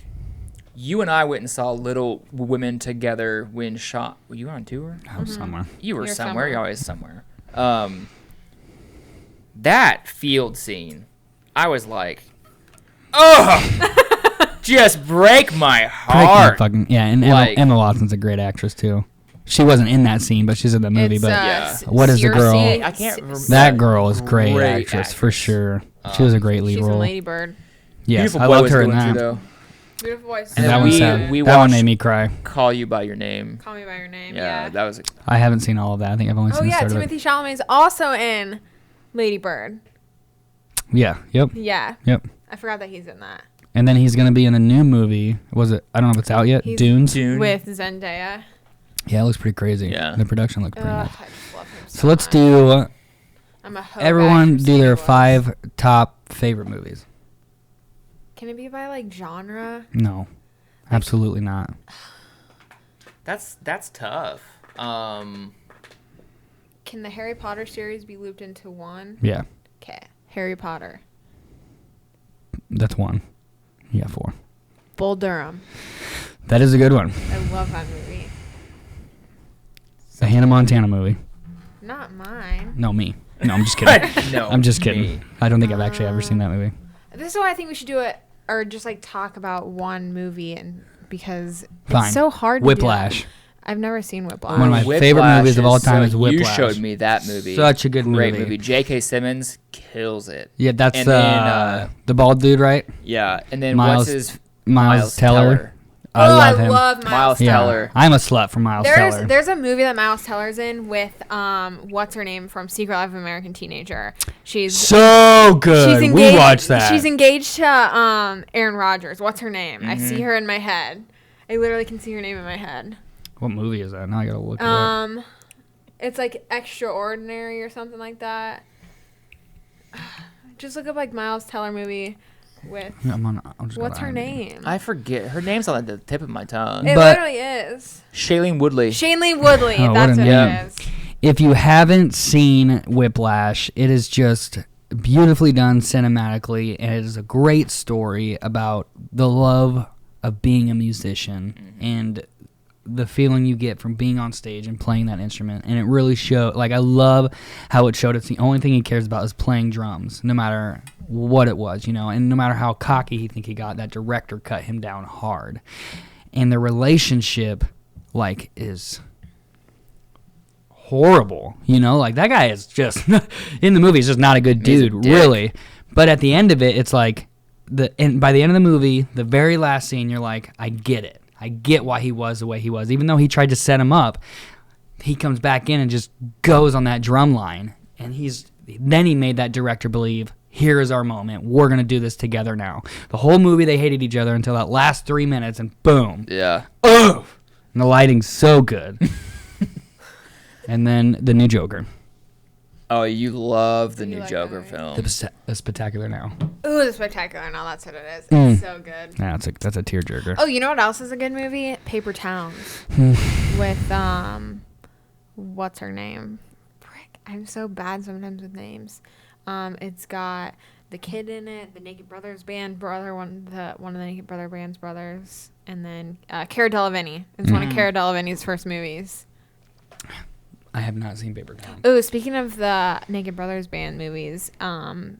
Speaker 3: you and I went and saw Little Women together when shot. Were you on tour?
Speaker 2: I was somewhere.
Speaker 3: You were
Speaker 1: You're
Speaker 3: somewhere.
Speaker 1: somewhere.
Speaker 3: You're always somewhere. That field scene, I was like, just break my
Speaker 2: Break my
Speaker 3: heart.
Speaker 2: fucking yeah, and
Speaker 3: Like-
Speaker 2: Emma Watson's a great actress too. She wasn't in that scene, but she's in the movie.
Speaker 1: It's,
Speaker 2: but
Speaker 3: Yeah.
Speaker 2: What is the girl?
Speaker 3: I can't remember.
Speaker 2: that girl is great,
Speaker 3: Great
Speaker 2: actress for
Speaker 3: actress.
Speaker 2: sure. She was a great lead
Speaker 1: She's in
Speaker 2: role.
Speaker 1: Lady Bird.
Speaker 2: Yes,
Speaker 3: Beautiful
Speaker 2: I
Speaker 3: Boy
Speaker 2: loved
Speaker 3: was
Speaker 2: her
Speaker 3: a
Speaker 2: in
Speaker 3: good one
Speaker 2: that.
Speaker 3: too, though.
Speaker 1: Beautiful voice.
Speaker 3: And
Speaker 2: that
Speaker 3: then
Speaker 2: one's
Speaker 3: we-
Speaker 2: sad.
Speaker 3: we
Speaker 2: That one
Speaker 3: watched-
Speaker 2: made me cry.
Speaker 3: Call You by Your Name.
Speaker 1: Call Me by Your Name.
Speaker 3: Yeah,
Speaker 1: Yeah.
Speaker 3: that was.
Speaker 2: I haven't seen all of that. I think I've only
Speaker 1: Oh
Speaker 2: seen the
Speaker 1: yeah,
Speaker 2: start of
Speaker 1: Timothy Chalamet's also in Lady Bird.
Speaker 2: it. Yeah. Yep.
Speaker 1: Yeah.
Speaker 2: Yep.
Speaker 1: I forgot that he's in that.
Speaker 2: And then he's gonna be in a new movie. Was it? I don't know if it's out yet.
Speaker 1: He's-
Speaker 2: Dunes.
Speaker 3: Dune.
Speaker 1: With Zendaya.
Speaker 2: Yeah, it looks pretty crazy.
Speaker 3: Yeah.
Speaker 2: The production looks pretty
Speaker 1: Ugh,
Speaker 2: nice.
Speaker 1: I just love him
Speaker 2: So let's
Speaker 1: much.
Speaker 2: do.
Speaker 1: I'm a hoe
Speaker 2: Everyone
Speaker 1: back for
Speaker 2: do their
Speaker 1: Star Wars.
Speaker 2: 5 top favorite movies.
Speaker 1: Can it be by like genre?
Speaker 2: No, absolutely not.
Speaker 3: That's tough.
Speaker 1: Can the Harry Potter series be looped into one?
Speaker 2: Yeah,
Speaker 1: Okay. Harry Potter.
Speaker 2: that's 1. Yeah, 4.
Speaker 1: Bull Durham.
Speaker 2: That is a good one.
Speaker 1: I love that movie.
Speaker 2: The Hannah Montana movie.
Speaker 1: Not mine.
Speaker 2: No, me. No, I'm just kidding.
Speaker 3: No,
Speaker 2: I'm just kidding.
Speaker 3: me.
Speaker 2: I don't think I've actually ever seen that movie.
Speaker 1: This is why I think we should do it, or just like talk about one movie, and because
Speaker 2: Fine.
Speaker 1: it's so hard. To do that.
Speaker 2: Whiplash.
Speaker 1: I've never seen Whiplash.
Speaker 2: One of my
Speaker 3: Whiplash
Speaker 2: favorite movies of all time
Speaker 3: so
Speaker 2: is Whiplash.
Speaker 3: You showed me that movie.
Speaker 2: Such a good
Speaker 3: Great
Speaker 2: movie.
Speaker 3: movie. J.K. Simmons kills it.
Speaker 2: Yeah, that's
Speaker 3: And then,
Speaker 2: the bald dude, right?
Speaker 3: Yeah, and then
Speaker 2: Miles-
Speaker 3: what's his
Speaker 2: Miles Teller.
Speaker 1: Oh,
Speaker 2: I love him.
Speaker 1: love
Speaker 3: Miles
Speaker 2: Yeah,
Speaker 3: Teller.
Speaker 2: I'm a slut for Miles Teller.
Speaker 1: There's a movie that Miles Teller's in with what's her name from Secret Life of an American Teenager. She's
Speaker 2: So good.
Speaker 1: she's engaged.
Speaker 2: We watched that.
Speaker 1: She's engaged to Aaron Rodgers. What's her name? I see her in my head. I literally can see her name in my head.
Speaker 2: What movie is that? Now I gotta look it up.
Speaker 1: It's like Extraordinary or something like that. Just look up like Miles Teller movie with
Speaker 2: I'm just
Speaker 1: what's
Speaker 2: gonna
Speaker 1: her
Speaker 2: IMDb.
Speaker 1: name?
Speaker 3: I forget. Her name's on the tip of my tongue.
Speaker 1: It
Speaker 2: But-
Speaker 1: literally is.
Speaker 3: Shailene Woodley.
Speaker 1: Shailene Woodley.
Speaker 2: Oh, what
Speaker 1: That's
Speaker 2: a
Speaker 1: what
Speaker 3: name.
Speaker 1: it is.
Speaker 2: If you haven't seen Whiplash, it is just beautifully done cinematically, and it is a great story about the love of being a musician and the feeling you get from being on stage and playing that instrument. And it really showed, like, I love how it showed it's the only thing he cares about is playing drums, no matter what it was, you know, and no matter how cocky he think he got, that director cut him down hard. And the relationship, like, is horrible, you know, like that guy is just in the movie is just not a good
Speaker 3: He's a
Speaker 2: dude,
Speaker 3: dick.
Speaker 2: really. But at the end of it, it's like and by the end of the movie, the very last scene, you're like, I get it. I get why he was the way he was. Even though he tried to set him up, he comes back in and just goes on that drum line, and then he made that director believe, here is our moment. We're gonna do this together now. The whole movie they hated each other until that last 3 minutes, and boom.
Speaker 3: Yeah.
Speaker 2: And the lighting's so good. And then the new Joker.
Speaker 3: Oh, you love the
Speaker 1: You
Speaker 3: new
Speaker 1: like
Speaker 3: Joker
Speaker 1: that,
Speaker 3: film.
Speaker 2: The Spectacular Now.
Speaker 1: Ooh, the Spectacular. Now that's what it is.
Speaker 2: Mm.
Speaker 1: It's so good.
Speaker 2: Yeah, that's a tearjerker.
Speaker 1: Oh, you know what else is a good movie? Paper Towns with what's her name? Frick, I'm so bad sometimes with names. It's got the kid in it, the Naked Brothers band brother, one of the Naked Brother band's brothers, and then Cara Delevingne. It's one of Cara Delevingne's first movies.
Speaker 2: I have not seen Paper Towns.
Speaker 1: Oh, speaking of the Naked Brothers band movies, one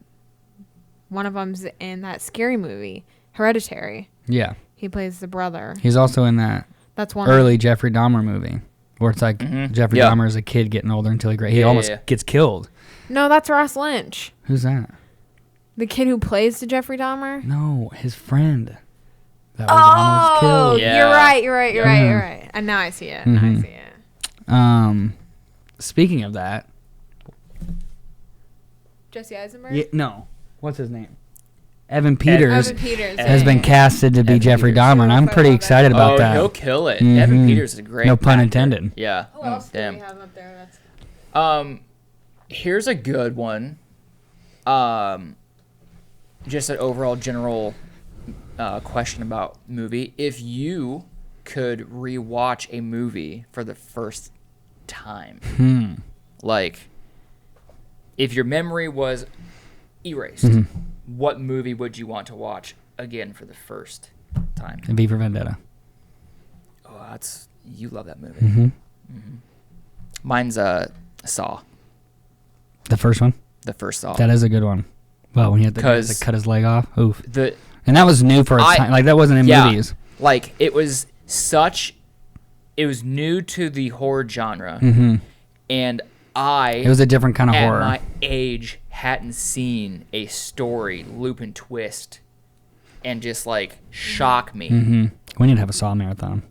Speaker 1: of them's in that scary movie, Hereditary.
Speaker 2: Yeah.
Speaker 1: He plays the brother.
Speaker 2: He's also in that
Speaker 1: That's one.
Speaker 2: early Jeffrey Dahmer movie where it's like Jeffrey
Speaker 3: Yeah.
Speaker 2: Dahmer is a kid getting older until he
Speaker 3: Yeah,
Speaker 2: almost
Speaker 3: yeah.
Speaker 2: gets killed.
Speaker 1: No, that's Ross Lynch.
Speaker 2: Who's that?
Speaker 1: The kid who plays the Jeffrey Dahmer.
Speaker 2: No, his friend. That was almost killed.
Speaker 3: Yeah.
Speaker 1: You're right. You're
Speaker 2: Mhm.
Speaker 1: right. And now I see it. Now I
Speaker 2: Mhm.
Speaker 1: see it.
Speaker 2: Speaking of that,
Speaker 1: Jesse Eisenberg.
Speaker 2: yeah, no. What's his name? Evan Peters
Speaker 1: Evan Peters
Speaker 2: has
Speaker 1: yeah.
Speaker 2: been casted to be
Speaker 3: Evan
Speaker 2: Jeffrey
Speaker 3: Peters.
Speaker 2: Dahmer, and I'm
Speaker 1: I
Speaker 2: pretty
Speaker 1: love that.
Speaker 2: excited about
Speaker 3: Oh,
Speaker 2: that.
Speaker 3: he'll kill it. Evan
Speaker 2: Mhm.
Speaker 3: Peters is a great.
Speaker 2: No pun
Speaker 3: actor.
Speaker 2: intended.
Speaker 3: Yeah.
Speaker 1: Who else do
Speaker 3: Damn.
Speaker 1: we have up there? That's
Speaker 3: Here's a good one. Just an overall general question about movie. If you could rewatch a movie for the first time, like if your memory was erased, what movie would you want to watch again for the first time?
Speaker 2: V for Vendetta.
Speaker 3: Oh, you love that movie. Mine's Saw,
Speaker 2: The first one.
Speaker 3: the first Saw.
Speaker 2: That is a good one. Well, when he had to
Speaker 3: 'Cause-
Speaker 2: cut his leg off. Oof.
Speaker 3: The
Speaker 2: And that was new for its time. Like, that wasn't in movies.
Speaker 3: Like, it was new to the horror genre.
Speaker 2: Mm-hmm.
Speaker 3: And
Speaker 2: it was a different kind of
Speaker 3: at
Speaker 2: horror.
Speaker 3: my age, hadn't seen a story loop and twist and just, like, shock me.
Speaker 2: Mm-hmm. We need to have a Saw marathon.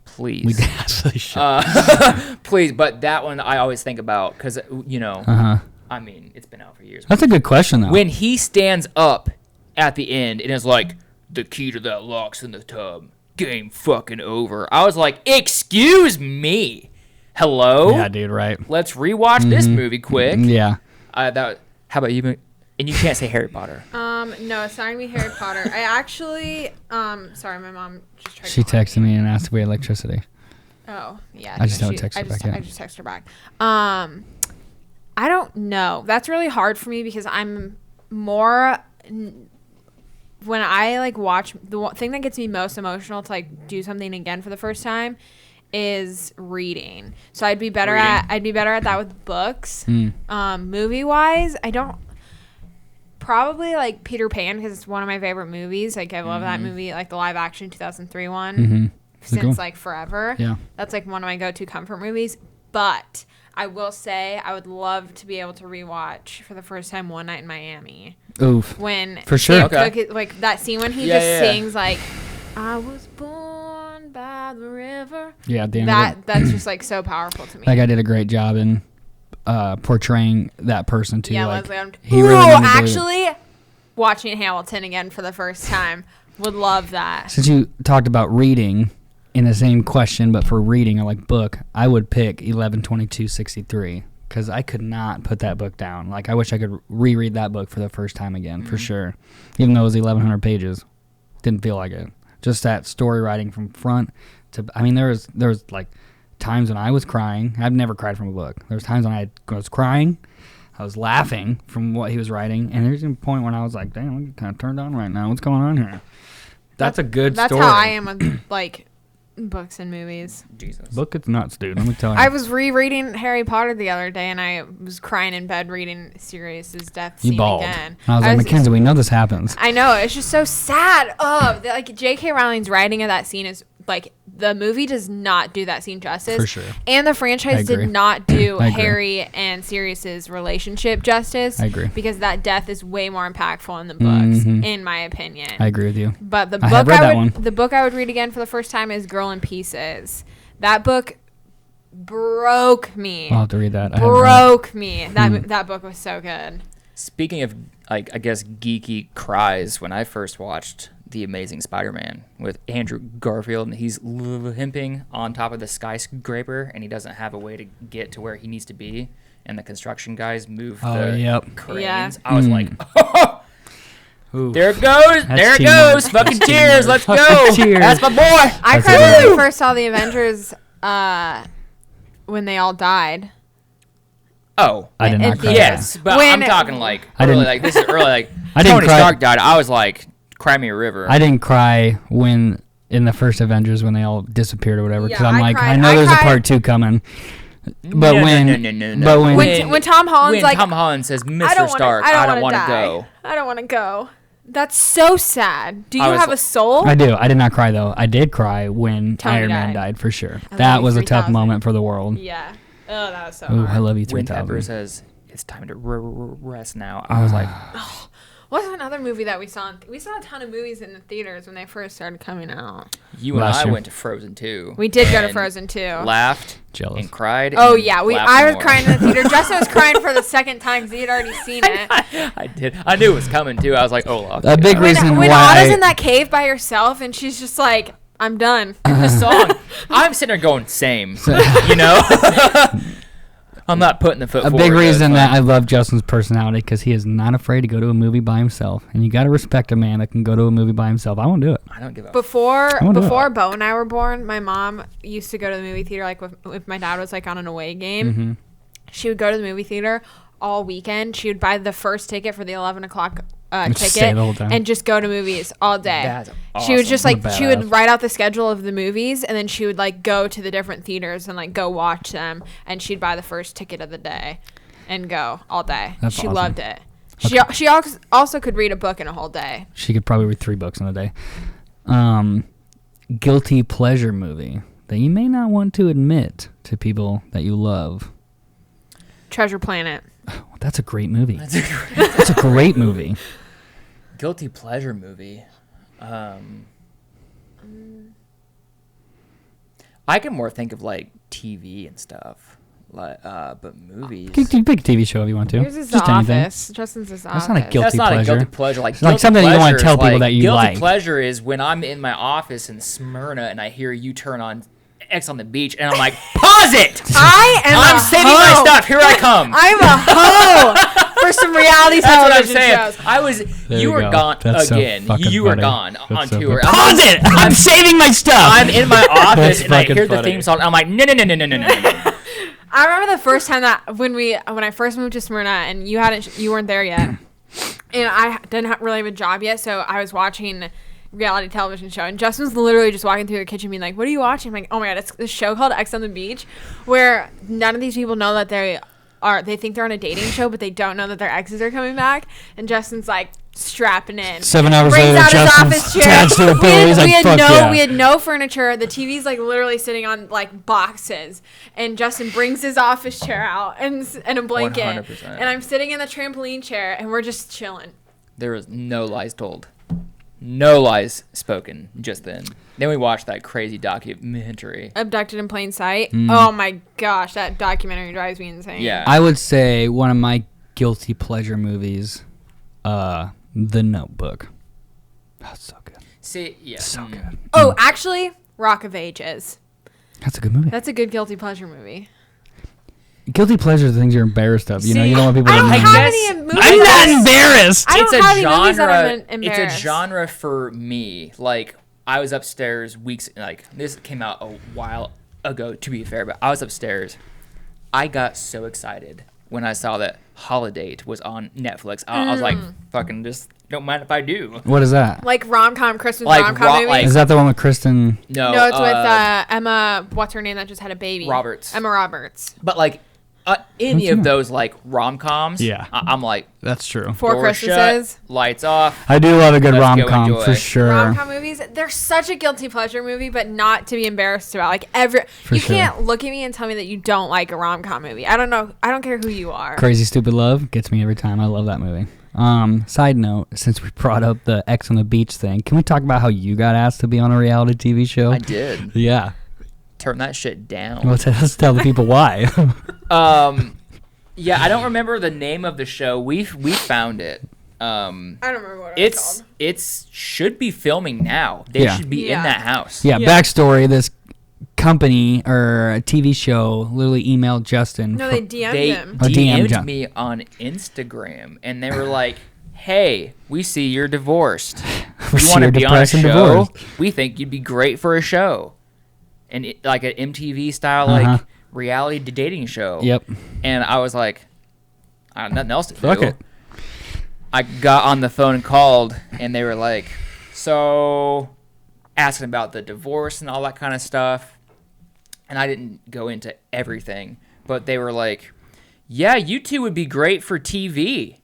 Speaker 3: Please.
Speaker 2: We actually should.
Speaker 3: Please, but that one I always think about because,
Speaker 2: Uh-huh.
Speaker 3: I mean, it's been out for years.
Speaker 2: That's a good question, though.
Speaker 3: When he stands up at the end and is like, the key to that lock's in the tub. Game fucking over. I was like, excuse me. Hello?
Speaker 2: Yeah, dude, right.
Speaker 3: Let's rewatch this movie quick.
Speaker 2: Yeah.
Speaker 3: How about you? And you can't say Harry Potter.
Speaker 1: No, it's not gonna be Harry Potter. I actually, sorry, my mom just tried.
Speaker 2: She texted me and asked if we had electricity.
Speaker 1: Oh, yeah.
Speaker 2: I just haven't texted her back yet.
Speaker 1: I just texted her back. I don't know. That's really hard for me because I'm more when I like watch the thing that gets me most emotional to like do something again for the first time is reading. So I'd be better at that with books. Movie wise, I don't. Probably like Peter Pan because it's one of my favorite movies. Like I love that movie, like the live action 2003 one since like forever.
Speaker 2: Yeah,
Speaker 1: that's like one of my go-to comfort movies. But I will say I would love to be able to rewatch for the first time One Night in Miami.
Speaker 2: Oof.
Speaker 1: When
Speaker 2: for sure,
Speaker 1: Sam Cooke, like that scene when he sings like I was born by the river.
Speaker 2: Yeah, damn
Speaker 1: that's just like so powerful to me.
Speaker 2: That guy did a great job in portraying that person too.
Speaker 1: Yeah,
Speaker 2: like,
Speaker 1: Leslie.
Speaker 2: He really
Speaker 1: actually, watching Hamilton again for the first time, would love that.
Speaker 2: Since you talked about reading in the same question, but for reading or like book, I would pick 11/22/63 because I could not put that book down. Like I wish I could reread that book for the first time again, for sure. Even though it was 1,100 pages, didn't feel like it. Just that story writing from front to. I mean, there was like times when I was crying. I've never cried from a book. There was times when I was crying. I was laughing from what he was writing, and there's a point when I was like, "Damn, I'm kind of turned on right now. What's going on here?" That's a good story.
Speaker 1: That's how I am with like books and movies.
Speaker 3: Jesus.
Speaker 2: Book it's nuts, dude. Let me tell you.
Speaker 1: I was rereading Harry Potter the other day, and I was crying in bed reading Sirius's death scene
Speaker 2: bawled.
Speaker 1: again.
Speaker 2: I was like, Mackenzie, we know this happens.
Speaker 1: I know, it's just so sad. Like J.K. Rowling's writing of that scene is like the movie does not do that scene justice.
Speaker 2: For sure.
Speaker 1: And the franchise did not do
Speaker 2: I agree.
Speaker 1: Harry and Sirius's relationship justice.
Speaker 2: I agree.
Speaker 1: Because that death is way more impactful in the books, in my opinion.
Speaker 2: I agree with you.
Speaker 1: But the book I would read again for the first time is Girl in Pieces. That book broke me.
Speaker 2: I'll have to read that.
Speaker 1: Broke me. That book was so good.
Speaker 3: Speaking of, like, I guess geeky cries, when I first watched The Amazing Spider-Man with Andrew Garfield, and he's limping on top of the skyscraper, and he doesn't have a way to get to where he needs to be, and the construction guys move the cranes.
Speaker 1: Yeah.
Speaker 3: I was like, oh, there it goes. There it goes. Fucking cheers. Let's go.
Speaker 2: Cheers.
Speaker 3: That's my boy.
Speaker 1: I cried when we first saw the Avengers when they all died.
Speaker 3: Oh,
Speaker 2: I did not cry.
Speaker 3: Yes, but I'm talking like early, like this is early, like Tony Stark died. I was like, cry me a river.
Speaker 2: I didn't cry when in the first Avengers when they all disappeared or whatever because I'm like, I know there's a part 2 coming. But
Speaker 1: when Tom Holland's like,
Speaker 3: Tom Holland says, Mr. Stark, I don't want to go.
Speaker 1: I don't want to go. That's so sad. Do you have a soul?
Speaker 2: I do. I did not cry though. I did cry when
Speaker 1: Tony
Speaker 2: Iron Man
Speaker 1: died.
Speaker 2: died for sure. That was a tough moment for the world.
Speaker 1: Yeah. Oh, that was so
Speaker 2: Ooh,
Speaker 1: hard.
Speaker 2: I love you
Speaker 3: When
Speaker 2: 3000.
Speaker 3: Pepper says it's time to rest now, I was like,
Speaker 1: What's another movie that we saw? We saw a ton of movies in the theaters when they first started coming out.
Speaker 3: you and
Speaker 2: Last
Speaker 3: I
Speaker 2: year.
Speaker 3: went to Frozen 2.
Speaker 1: We did go to
Speaker 3: and
Speaker 1: Frozen 2.
Speaker 3: Laughed
Speaker 2: Jealous.
Speaker 3: and cried.
Speaker 1: Oh
Speaker 3: and
Speaker 1: yeah,
Speaker 3: laughed
Speaker 1: I was
Speaker 3: more.
Speaker 1: crying in the theater. Justin was crying for the second time because he had already seen it.
Speaker 3: I did. I knew it was coming too. I was like, oh,
Speaker 2: A big reason
Speaker 1: when
Speaker 2: why
Speaker 1: Anna's in that cave by herself and she's just like, I'm done.
Speaker 3: the song. I'm sitting there going, same. You know. I'm not putting the foot
Speaker 2: a
Speaker 3: forward.
Speaker 2: big reason that I love Justin's personality because he is not afraid to go to a movie by himself, and you got to respect a man that can go to a movie by himself. I won't do it.
Speaker 3: I don't give a
Speaker 1: Before Bo and I were born, my mom used to go to the movie theater like if my dad was like on an away game. She would go to the movie theater all weekend. She would buy the first ticket for the 11 o'clock
Speaker 2: Just stay
Speaker 1: ticket
Speaker 2: the whole time.
Speaker 1: and just go to movies all day.
Speaker 3: That's
Speaker 1: She would
Speaker 3: awesome.
Speaker 1: just
Speaker 2: What
Speaker 1: like
Speaker 2: a
Speaker 1: she would
Speaker 2: badass.
Speaker 1: write out the schedule of the movies and then she would like go to the different theaters and like go watch them and she'd buy the first ticket of the day and go all day.
Speaker 2: That's
Speaker 1: she
Speaker 2: awesome.
Speaker 1: loved it. She also could read a book in a whole day.
Speaker 2: She could probably read 3 books in a day. Guilty pleasure movie that you may not want to admit to people that you love.
Speaker 1: Treasure Planet.
Speaker 2: That's a great movie. That's a great movie.
Speaker 3: Guilty pleasure movie. I can more think of like TV and stuff, like but movies.
Speaker 2: You can pick a TV show if you want to.
Speaker 1: Yours is
Speaker 2: Just
Speaker 1: The
Speaker 2: anything.
Speaker 1: Office. Justin's is The
Speaker 2: That's not a
Speaker 1: Office.
Speaker 2: guilty
Speaker 3: That's not
Speaker 2: pleasure.
Speaker 3: a guilty pleasure. Like,
Speaker 2: It's like
Speaker 3: guilty
Speaker 2: something you don't wanna
Speaker 3: pleasure
Speaker 2: tell
Speaker 3: is
Speaker 2: people that you
Speaker 3: guilty
Speaker 2: like.
Speaker 3: pleasure is when I'm in my office in Smyrna and I hear you turn on X on the beach and I'm like, pause it! I'm saving my stuff. Here I come.
Speaker 1: I'm a hoe for some reality
Speaker 3: That's what I'm
Speaker 1: television
Speaker 3: saying.
Speaker 1: shows.
Speaker 2: There
Speaker 3: You
Speaker 2: you
Speaker 3: were
Speaker 2: go.
Speaker 3: gone
Speaker 2: That's so
Speaker 3: again.
Speaker 2: fucking
Speaker 3: You were
Speaker 2: funny.
Speaker 3: gone
Speaker 2: That's
Speaker 3: on
Speaker 2: so
Speaker 3: tour.
Speaker 2: funny. Pause it! I'm saving my stuff.
Speaker 3: I'm in my office
Speaker 2: That's
Speaker 3: and I
Speaker 2: fucking
Speaker 3: hear the
Speaker 2: funny.
Speaker 3: theme song. I'm like, no.
Speaker 1: I remember the first time that when I first moved to Smyrna and you weren't there yet, and I didn't really have a job yet, so I was watching reality television show, and Justin's literally just walking through the kitchen being like, "What are you watching?" I'm like, "Oh my god, it's this show called X on the Beach, where none of these people know that they think they're on a dating show, but they don't know that their exes are coming back." And Justin's like strapping in.
Speaker 2: 7 hours
Speaker 1: Brings
Speaker 2: later,
Speaker 1: out his
Speaker 2: Justin's
Speaker 1: office chair.
Speaker 2: attached to a pillow. He's like, fuck yeah.
Speaker 1: We had no furniture. The TV's like literally sitting on like boxes, and Justin brings his office chair out and a blanket,
Speaker 3: 100%.
Speaker 1: and I'm sitting in the trampoline chair, and we're just chilling.
Speaker 3: There was no lies told. No lies spoken just then. Then we watched that crazy documentary.
Speaker 1: Abducted in Plain Sight.
Speaker 2: Mm.
Speaker 1: Oh my gosh, that documentary drives me insane.
Speaker 3: Yeah.
Speaker 2: I would say one of my guilty pleasure movies, The Notebook. That's so good.
Speaker 3: See, yeah.
Speaker 2: So good.
Speaker 1: Oh, actually, Rock of Ages.
Speaker 2: That's a good movie.
Speaker 1: That's a good guilty pleasure movie.
Speaker 2: Guilty pleasure are things you're embarrassed of. You know,
Speaker 3: See,
Speaker 2: you don't want people
Speaker 1: I
Speaker 2: to
Speaker 1: don't
Speaker 2: know.
Speaker 1: have
Speaker 3: guess-
Speaker 1: any movies.
Speaker 2: I'm not embarrassed.
Speaker 1: I don't
Speaker 3: It's
Speaker 1: have
Speaker 3: a
Speaker 1: any movies that I'm
Speaker 3: genre. It's
Speaker 1: embarrassed.
Speaker 3: a genre for me. Like I was upstairs weeks. Like this came out a while ago, to be fair, but I was upstairs. I got so excited when I saw that Holiday was on Netflix. I was like, "Fucking just don't mind if I do."
Speaker 2: What is that?
Speaker 1: Like rom-com, Christmas
Speaker 3: Like
Speaker 1: rom-com
Speaker 3: ro-
Speaker 1: movies.
Speaker 3: like-
Speaker 2: Is that the one with Kristen?
Speaker 3: No,
Speaker 1: No, it's with Emma. What's her name that just had a baby?
Speaker 3: Roberts.
Speaker 1: Emma Roberts.
Speaker 3: But like any of those like rom-coms,
Speaker 2: Yeah.
Speaker 3: I'm like,
Speaker 2: That's true.
Speaker 1: Four
Speaker 3: door
Speaker 1: Christmases.
Speaker 3: shut, lights off.
Speaker 2: I do love a good
Speaker 3: Let's go
Speaker 2: rom-com
Speaker 3: enjoy.
Speaker 2: for sure.
Speaker 1: Rom-com movies, they're such a guilty pleasure movie, but not to be embarrassed about. Like you
Speaker 2: sure.
Speaker 1: can't look at me and tell me that you don't like a rom-com movie. I don't know. I don't care who you are.
Speaker 2: Crazy Stupid Love gets me every time. I love that movie. Side note, since we brought up the X on the Beach thing, can we talk about how you got asked to be on a reality TV show?
Speaker 3: I did.
Speaker 2: Yeah.
Speaker 3: Turn that shit down.
Speaker 2: Let's tell the people why.
Speaker 3: Yeah, I don't remember the name of the show. We found it.
Speaker 1: I don't remember what it was called.
Speaker 3: It's should be filming now. They
Speaker 2: Yeah.
Speaker 3: should be
Speaker 1: Yeah.
Speaker 3: in that house.
Speaker 2: Yeah,
Speaker 1: Yeah.
Speaker 2: backstory, this company or a TV show literally emailed Justin.
Speaker 1: No, they DM'd
Speaker 3: They
Speaker 1: him.
Speaker 2: Oh, DM'd
Speaker 3: DM'd
Speaker 2: John.
Speaker 3: me on Instagram and they were like, "Hey, we see you're divorced.
Speaker 2: We
Speaker 3: You
Speaker 2: see
Speaker 3: want to
Speaker 2: you're
Speaker 3: be on a
Speaker 2: depressed and
Speaker 3: show?
Speaker 2: divorced."
Speaker 3: We think you'd be great for a show." And like an MTV style
Speaker 2: Uh-huh.
Speaker 3: like reality dating show.
Speaker 2: Yep.
Speaker 3: And I was like, I have nothing else to
Speaker 2: Fuck
Speaker 3: do.
Speaker 2: it.
Speaker 3: I got on the phone and called, and they were like, so asking about the divorce and all that kind of stuff. And I didn't go into everything, but they were like, yeah, you two would be great for TV.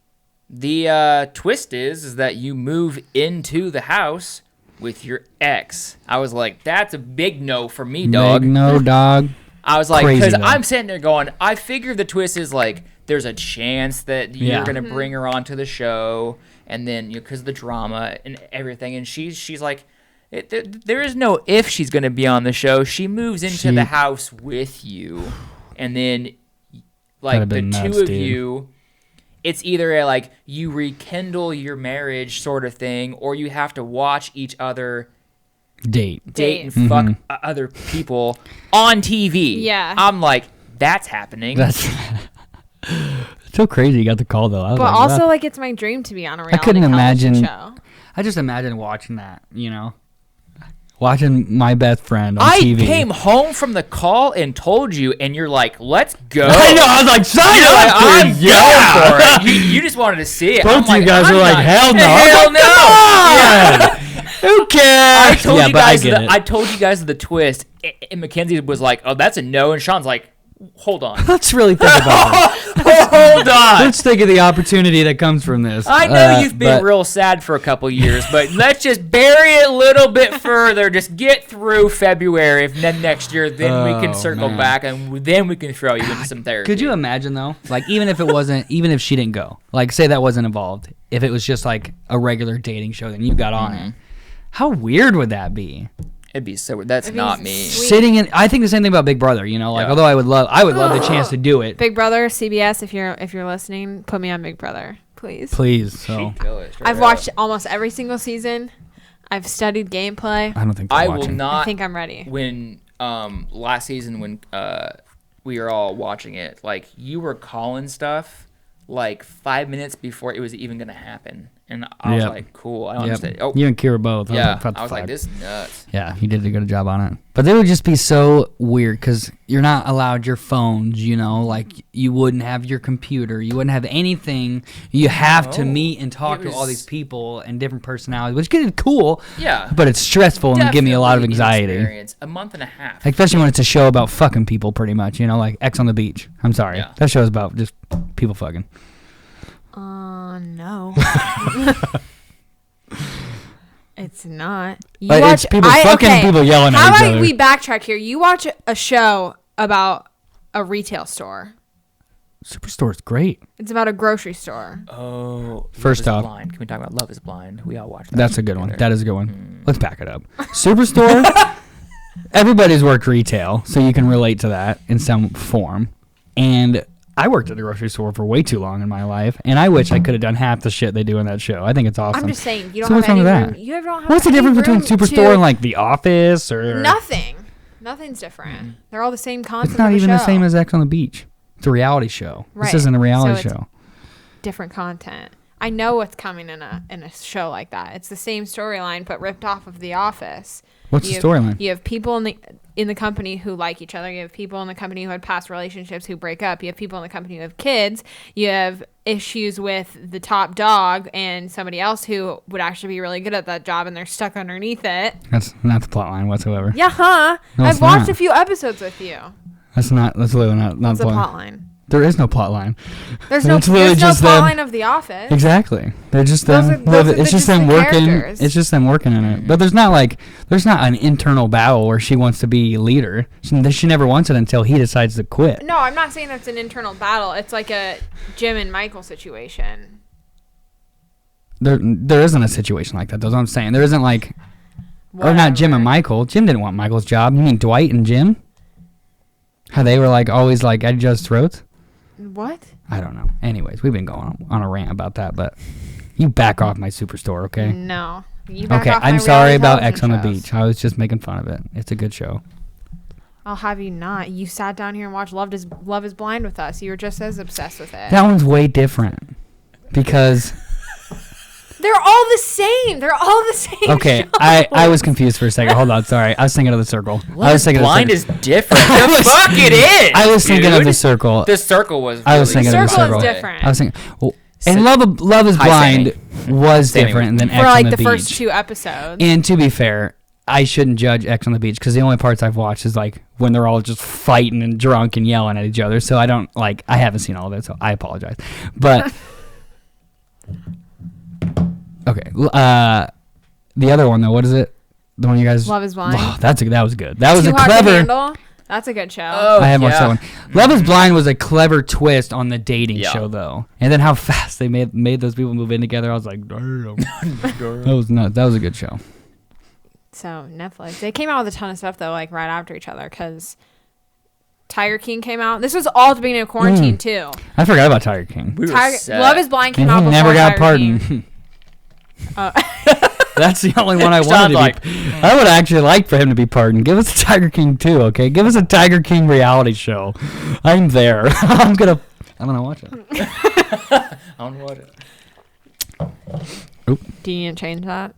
Speaker 3: The twist is that you move into the house with your ex. I was like, that's a big no for me, dog.
Speaker 2: Big no, dog.
Speaker 3: I was like,
Speaker 2: Crazy,
Speaker 3: because
Speaker 2: though.
Speaker 3: I'm sitting there going, I figure the twist is like, there's a chance that you're
Speaker 2: Yeah.
Speaker 3: gonna bring her onto the show, and then because of the drama and everything, and she's like, there is no if she's gonna be on the show. She moves into the house with you, and then like
Speaker 2: That'd
Speaker 3: the
Speaker 2: been nuts,
Speaker 3: two of
Speaker 2: dude.
Speaker 3: you, it's either a, like you rekindle your marriage sort of thing, or you have to watch each other
Speaker 2: Date.
Speaker 3: date and
Speaker 2: Mm-hmm.
Speaker 3: fuck other people on TV.
Speaker 1: Yeah.
Speaker 3: I'm like, that's happening.
Speaker 2: That's so crazy. You got the call though. I was
Speaker 1: But
Speaker 2: like,
Speaker 1: also,
Speaker 2: what?
Speaker 1: like, it's my dream to be on a reality
Speaker 2: couldn't
Speaker 1: television
Speaker 2: imagine-
Speaker 1: show.
Speaker 2: I just imagine watching that. You know, watching my best friend on
Speaker 3: I
Speaker 2: TV.
Speaker 3: came home from the call and told you, and you're like, let's go.
Speaker 2: I know. I was like, sign
Speaker 3: You're like,
Speaker 2: up,
Speaker 3: I'm
Speaker 2: dude.
Speaker 3: going for it. You just wanted to see it.
Speaker 2: Both
Speaker 3: I'm
Speaker 2: you guys
Speaker 3: I'm
Speaker 2: were like,
Speaker 3: not-
Speaker 2: hell no.
Speaker 3: Hell no. Yeah.
Speaker 2: Who cares?
Speaker 3: I told
Speaker 2: yeah,
Speaker 3: you
Speaker 2: but
Speaker 3: guys.
Speaker 2: I get it.
Speaker 3: I told you guys the twist, and Mackenzie was like, "Oh, that's a no," and Sean's like, hold on.
Speaker 2: Let's really think about it.
Speaker 3: Hold on.
Speaker 2: Let's think of the opportunity that comes from this.
Speaker 3: I know you've been
Speaker 2: but-
Speaker 3: real sad for a couple years, but let's just bury it a little bit further. Just get through February, and then next year, then we can
Speaker 2: Oh,
Speaker 3: circle
Speaker 2: man.
Speaker 3: back, and then we can throw you into some therapy.
Speaker 2: Could you imagine though? Like even if it wasn't, even if she didn't go, like say that wasn't involved, if it was just like a regular dating show, then you got on it. How weird would that be?
Speaker 3: It'd be so. That's
Speaker 1: It'd be
Speaker 3: not me.
Speaker 1: sweet.
Speaker 2: Sitting in, I think the same thing about Big Brother. You know, like
Speaker 3: Yeah.
Speaker 2: although I would love the chance to do it.
Speaker 1: Big Brother, CBS, if you're listening, put me on Big Brother, please.
Speaker 2: Please, so
Speaker 3: She'd kill it, straight
Speaker 1: I've
Speaker 3: up.
Speaker 1: watched almost every single season. I've studied gameplay.
Speaker 2: I don't think
Speaker 3: I
Speaker 2: they're
Speaker 3: will
Speaker 2: watching.
Speaker 3: not.
Speaker 1: I think I'm ready.
Speaker 3: When last season when we were all watching it, like you were calling stuff like 5 minutes before it was even gonna happen, and I was
Speaker 2: Yep.
Speaker 3: like, cool. I don't
Speaker 2: Yep.
Speaker 3: understand. Oh,
Speaker 2: You and Kira both.
Speaker 3: yeah.
Speaker 2: What the
Speaker 3: I was like,
Speaker 2: fuck?
Speaker 3: this is nuts.
Speaker 2: Yeah, you did a good job on it. But they would just be so weird because you're not allowed your phones, you know, like you wouldn't have your computer. You wouldn't have anything. You have to
Speaker 3: No.
Speaker 2: meet and talk
Speaker 3: It
Speaker 2: to all
Speaker 3: was-
Speaker 2: these people and different personalities, which is cool,
Speaker 3: Yeah.
Speaker 2: but it's stressful and give me a lot of
Speaker 3: Definitely
Speaker 2: anxiety.
Speaker 3: inexperience. A month and a half.
Speaker 2: Especially when it's a show about fucking people pretty much, you know, like X on the Beach. I'm sorry.
Speaker 3: Yeah.
Speaker 2: That show is about just people fucking.
Speaker 1: No. It's not. You
Speaker 2: But it's people fucking and people yelling
Speaker 1: How
Speaker 2: at each
Speaker 1: about
Speaker 2: other.
Speaker 1: we backtrack here? You watch a show about a retail store.
Speaker 2: Superstore's great.
Speaker 1: It's about a grocery store.
Speaker 3: Oh,
Speaker 2: First
Speaker 3: Love
Speaker 2: off-
Speaker 3: is Blind. Can we talk about Love is Blind? We all watched that.
Speaker 2: That's a good one.
Speaker 3: together.
Speaker 2: That is a good one. Let's back it up. Superstore. Everybody's worked retail, so you can relate to that in some form. And I worked at a grocery store for way too long in my life, and I wish I could have done half the shit they do in that show. I think it's awesome.
Speaker 1: I'm just saying, you don't
Speaker 2: So
Speaker 1: have
Speaker 2: what's wrong
Speaker 1: any
Speaker 2: with
Speaker 1: room.
Speaker 2: that?
Speaker 1: You don't have
Speaker 2: What's the
Speaker 1: any
Speaker 2: difference between
Speaker 1: room
Speaker 2: Superstore
Speaker 1: to-
Speaker 2: and like The Office or
Speaker 1: Nothing. Nothing's different. They're all the same concept.
Speaker 2: It's not
Speaker 1: of a
Speaker 2: even the
Speaker 1: show.
Speaker 2: same as X on the Beach. It's a reality show.
Speaker 1: Right.
Speaker 2: This isn't a reality
Speaker 1: So it's
Speaker 2: show.
Speaker 1: different content. I know what's coming in a show like that. It's the same storyline but ripped off of The Office.
Speaker 2: What's the
Speaker 1: You have-
Speaker 2: storyline?
Speaker 1: You have people in the company who like each other. You have people in the company who had past relationships who break up. You have people in the company who have kids. You have issues with the top dog and somebody else who would actually be really good at that job and they're stuck underneath it.
Speaker 2: That's not the plot line whatsoever.
Speaker 1: Yeah, huh?
Speaker 2: No,
Speaker 1: I've
Speaker 2: it's
Speaker 1: watched
Speaker 2: not.
Speaker 1: a few episodes with you.
Speaker 2: That's literally not
Speaker 1: What's
Speaker 2: the
Speaker 1: the
Speaker 2: plot.
Speaker 1: plot line?
Speaker 2: There is no plot line.
Speaker 1: There's no
Speaker 2: It's literally
Speaker 1: plot
Speaker 2: just them.
Speaker 1: line of The Office.
Speaker 2: Exactly. They're just
Speaker 1: Those
Speaker 2: them.
Speaker 1: are- those are
Speaker 2: it's just them
Speaker 1: the
Speaker 2: working.
Speaker 1: characters.
Speaker 2: It's just them working in it. But there's not an internal battle where she wants to be leader. She never wants it until he decides to quit.
Speaker 1: No, I'm not saying it's an internal battle. It's like a Jim and Michael situation.
Speaker 2: There isn't a situation like that. That's what I'm saying. There isn't like, or not Jim and
Speaker 1: Whatever.
Speaker 2: Michael. Jim didn't want Michael's job. You mean Dwight and Jim? How they were like always like at each other's throats?
Speaker 1: What?
Speaker 2: I don't know. Anyways, we've been going on a rant about that, but you back off my Superstore, okay?
Speaker 1: No. You back
Speaker 2: Okay,
Speaker 1: off my
Speaker 2: I'm sorry
Speaker 1: reality
Speaker 2: about X on the
Speaker 1: television shows.
Speaker 2: Beach. I was just making fun of it. It's a good show.
Speaker 1: I'll have you not. You sat down here and watched Love is Blind with us. You were just as obsessed with it.
Speaker 2: That one's way different because
Speaker 1: They're all the same. They're all the same.
Speaker 2: okay,
Speaker 1: shows.
Speaker 2: I was confused for a second. Hold on, sorry. I was thinking of The Circle. I was thinking
Speaker 3: Blind
Speaker 2: of
Speaker 3: is
Speaker 2: the Circle.
Speaker 3: different. The fuck it is.
Speaker 2: I was thinking of
Speaker 3: dude.
Speaker 2: The Circle.
Speaker 3: The Circle was.
Speaker 2: I was
Speaker 3: really
Speaker 2: thinking of The
Speaker 1: Circle is
Speaker 2: Circle.
Speaker 1: different.
Speaker 2: I was thinking, well,
Speaker 3: Sa-
Speaker 2: and Love is
Speaker 3: Hi,
Speaker 2: Blind
Speaker 3: Sammy.
Speaker 2: was
Speaker 3: Sammy
Speaker 2: different
Speaker 3: was-
Speaker 2: than
Speaker 1: For
Speaker 2: X
Speaker 1: like
Speaker 2: on
Speaker 1: the
Speaker 2: the
Speaker 1: first
Speaker 2: Beach.
Speaker 1: 2 episodes.
Speaker 2: And to be fair, I shouldn't judge X on the Beach because the only parts I've watched is like when they're all just fighting and drunk and yelling at each other. So I haven't seen all of it, so I apologize. But okay, the other one though, what is it? The one you guys?
Speaker 1: Love is Blind.
Speaker 2: Oh, that was good. That was
Speaker 1: Too
Speaker 2: a
Speaker 1: Hot to
Speaker 2: clever.
Speaker 1: Handle. That's a good show.
Speaker 3: Oh,
Speaker 2: I haven't watched
Speaker 3: yeah.
Speaker 2: that one. Love is Blind was a clever twist on the dating
Speaker 3: Yeah.
Speaker 2: show though, and then how fast they made those people move in together. I was like, damn. That was nuts. That was a good show.
Speaker 1: So Netflix. They came out with a ton of stuff though, like right after each other, because Tiger King came out. This was all at the beginning of quarantine too.
Speaker 2: I forgot about Tiger King.
Speaker 3: We were
Speaker 1: Tiger,
Speaker 3: set.
Speaker 1: Love is Blind came
Speaker 2: And
Speaker 1: out
Speaker 2: he
Speaker 1: before
Speaker 2: never got
Speaker 1: Tiger King.
Speaker 2: pardoned.
Speaker 1: Uh,
Speaker 2: That's the only one I
Speaker 3: Sounds
Speaker 2: wanted to
Speaker 3: like-
Speaker 2: be. I would actually like for him to be pardoned. Give us a Tiger King too, okay? Give us a Tiger King reality show. I'm there. I'm gonna watch it.
Speaker 3: I don't know what it.
Speaker 1: do you need to change that?